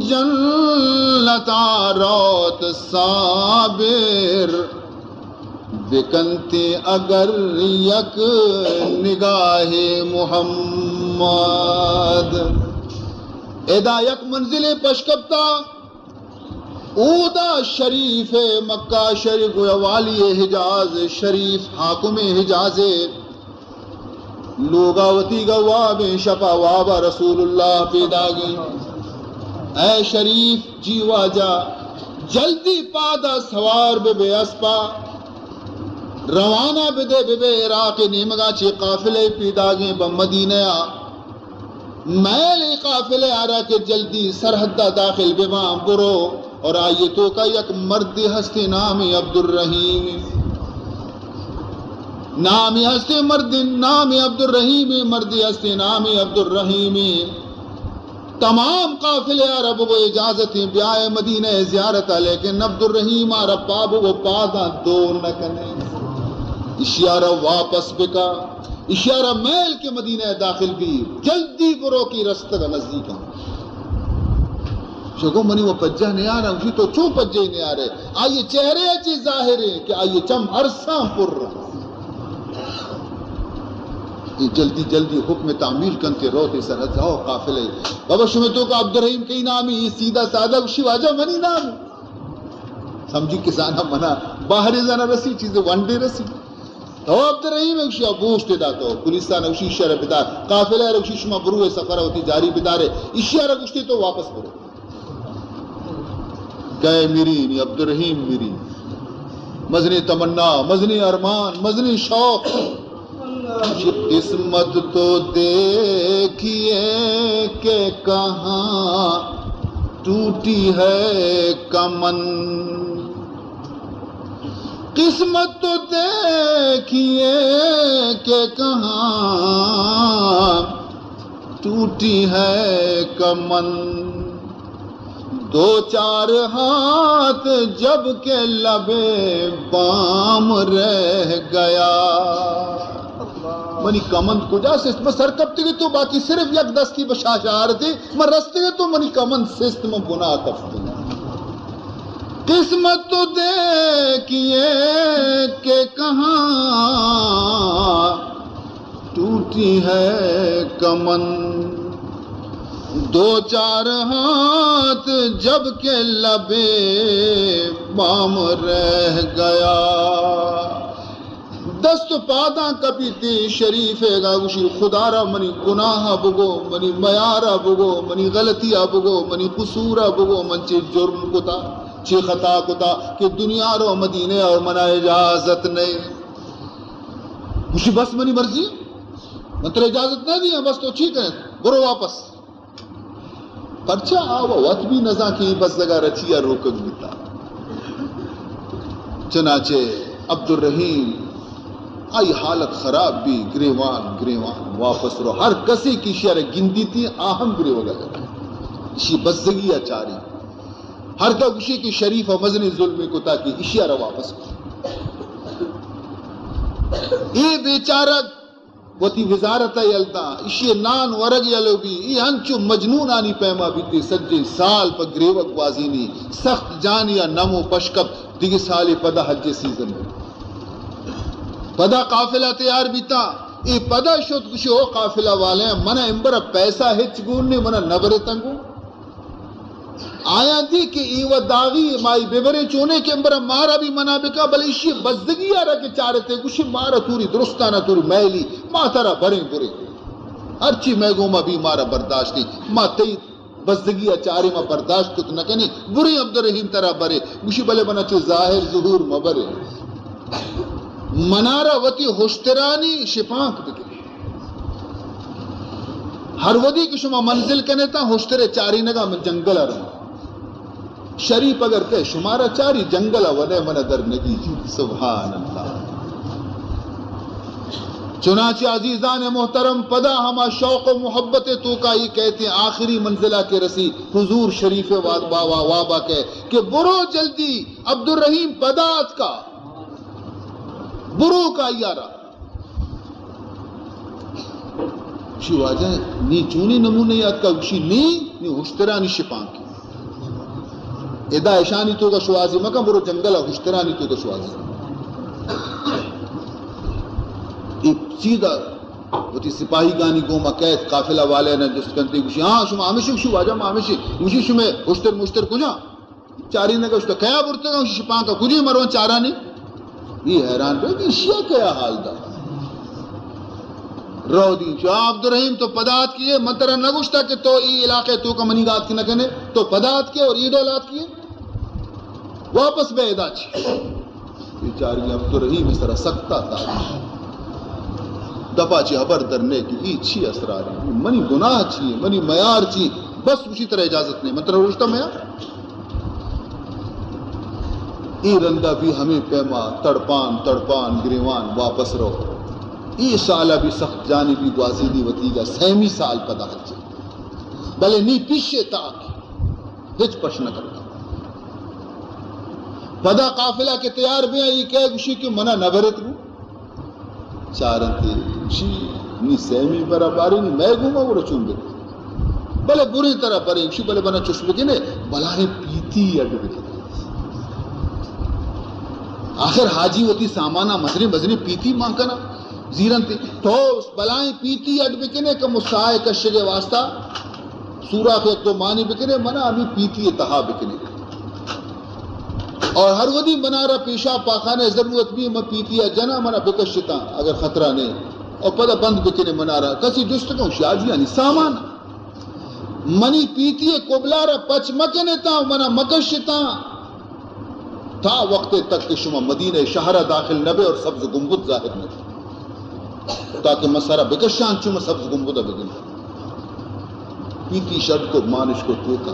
جنت آروت صابر، بکنتے اگر یک نگاہ محمد، ادا یک منزل پشکبتا اودا شریف مکہ شریف والی حجاز شریف حاکم حجاز لوگاوتی گواب شفا وابا رسول اللہ پیدا گئی، اے شریف جی واجا جلدی پادا سوار بے اسپا، روانہ بے عراق نیمگا چی قافلے پیدا گئی بمدینہ، میل قافلے آرہا کہ جلدی سرحدہ داخل بماں برو، اور آئیے تو کا یک مرد ہستے نامی عبد الرحیم، نامی ہستے مرد نامی عبد الرحیم، مرد ہستے نامی عبد الرحیم، تمام قافلے عرب کو اجازتیں بیائے مدینہ زیارت، لیکن عبد الرحیم عرب پاب وہ پادا دور نہ کنے، اشارہ واپس بکا، اشارہ میل کے مدینہ داخل بھی، جلدی برو کی رستہ نزدیک ہے، شکو منی وہ پجہ نہیں آ رہا، اسی تو چو پجہ نہیں آ رہے، آئیے چہرے اچھی ظاہر ہیں کہ آئیے چم عرصاں پر رہا، یہ جلدی جلدی حکم تعمیل کنتے روتے سرحد جاؤ قافلے، بابا شمیتوں کا عبد الرحیم کئی نامی، یہ سیدھا سادہ اسی واجہ منی نام سمجھی کسانا منا باہر زانا رسی چیزیں ونڈے رسی، تو عبد الرحیم اکشی ابوشتے داتا ہو، پولیسان اکشی اشارہ بدار، قافلہ اکشی شما بروے سفرہ ہوتی جاری بدارے، اشارہ اکشتے تو واپس برو، گئے میرین عبد الرحیم میرین، مزنی تمنا مزنی ارمان مزنی شوق، قسمت تو دیکھیے کہ کہاں ٹوٹی ہے کمن، قسمت تو دیکھیے کہ کہاں ٹوٹی ہے کمن، دو چار ہاتھ جب کے لبے بام رہ گیا، منی کمند کجا سست میں سرکبتی گی تو باقی صرف یک دستی بشاشار تھی، میں رستے گی تو منی کمند سست میں گناہ کفتی، قسمت تو دیکھیے کہ کہاں ٹوٹی ہے کمن، دو چار ہاتھ جب کے لبے بام رہ گیا، دست پاداں کپیتی شریف گا گوشی خدارا منی گناہ بگو منی میارا بگو منی غلطیہ بگو منی قصورہ بگو من چی جرم کتا چی خطا کتا کہ دنیا رو مدینے اور منا اجازت نہیں، گوشی بس منی مرضی من تر اجازت نہ دیا بس تو ٹھیک ہے برو واپس، پرچہ آوا وقت بھی نزا کی بس لگا رچیا روکک بیتا، چنانچہ عبد الرحیم آئی حالت خراب بھی، گریوان گریوان واپس رو، ہر کسی کی شعر گندی تھی آہم گریو لگا، اسی بزدگی اچاری، ہر کا گوشی کی شریف و مزنی ظلمی کو تاکہ اشیارہ واپس کو، یہ بیچارہ وتی وزارت یلتا اشی نان ورگ یلو بھی یہ ہنچو مجنون آنی پیما بیتی سجے سال پر گریوک وازینی سخت جانیا نمو پشکب دیگی سالی پدا حج سیزن پدا قافلہ تیار بیتا ای پدا شد کشی ہو قافلہ والے ہیں منہ امبرا پیسہ ہچ گوننے منہ نبر تنگو آیا دی کہ ایوہ داغی مائی بیبرے چونے کے امبرا مارا بھی منع بکا بل اشی بزدگی آرہا کے چارتے کشی مارا توری درستانہ توری میلی ما ترہ بریں برے ہرچی میں گو ما بھی مارا برداشتی ما تی بزدگی چارے ما برداشت کت نکنی بری عبد الرحیم ترہ برے کشی بلے بنا چو ظاہر ظہور مبرے منارہ وطی ہوشترانی شپانک بکے ہر ودی کی شما منزل کنے تا ہوشترے چاری نگا من جنگل رہا شریف اگر کہ شمارا چاری جنگل ونے من در نگی سبحان اللہ. چنانچہ عزیزان محترم پدا ہما شوق و محبت تو کا ہی کہتے ہیں آخری منزلہ کے رسی حضور شریف وابا کہ برو جلدی عبد الرحیم پدات کا برو کا یارا شی واجہ نی چونی نمونے یاد کا شی نی ہشترانی شپان کی ادا اشانی تو کا شوازی مکہ برو جنگلہ ہشترانی تو کا شوازی ایک سیدھا ہوتی سپاہی گانی گو مکیت قافلہ والے نے جس کنتے گوشی ہاں شما ہمیشہ شو واجہ ما ہمیشہ گوشی شما مشتر کجا چاری نے کہا کیا برتے گا شپان کا کجی مروان چارا نہیں یہ حیران پہ کہ شیعہ کیا حال دا رو دین شاہ عبد الرحیم تو پدات کیے مطرح نہ گوشتا کہ تو ای علاقے تو کا منیگات کی نہ کہنے تو پدات کیے اور ای دولات کیے واپس بے ادا چی بیچاری عبد الرحیم اس طرح سکتا تھا دبا چی حبر درنے کی ای چھی اسرار ہے منی گناہ چی منی میار چی بس اسی طرح اجازت نہیں مطلب رشتہ میار ای رندہ بھی ہمیں پیما تڑپان گریوان واپس رہو ای سالہ بھی سخت جانبی گوازیدی وطیگا سہمی سال پدا حج بلے نی پیشے تاک ہچ پش نہ کرتا پدا قافلہ کے تیار بھی ہیں یہ کہہ گوشی کہ منہ نبرت رو چارنتے شی نی سہمی برا باری نی میں گھوما وہ رچون بے بلے بری طرح برے شی بلے بنا چش بکنے بلائیں پیتی اڈ بکنے آخر حاجی ہوتی سامانہ مزنی پیتی مانکنا زیرن تے تو بلائیں پیتی اڈ بکنے کہ مسائے کشگے واسطہ سورہ خیق تو مانی بکنے منہ ابھی پیتی اتحا بکنے اور ہر ودی منارہ پیشہ پاخانے ضرورت بھی میں پیتی ہے جنا منہ بکشتا اگر خطرہ نہیں اور پتہ بند بکنے منارہ کسی جست کوں شاجی یعنی سامان منی پیتی قبلارہ پچ مکنے تا منہ مکشتا تھا وقت تک کہ شما مدینہ شہرہ داخل نبے اور سبز گنبد ظاہر نبے تاکہ مسارہ بکشان چما سبز گنبدہ بگن پیتی شد کو مانش کو توکا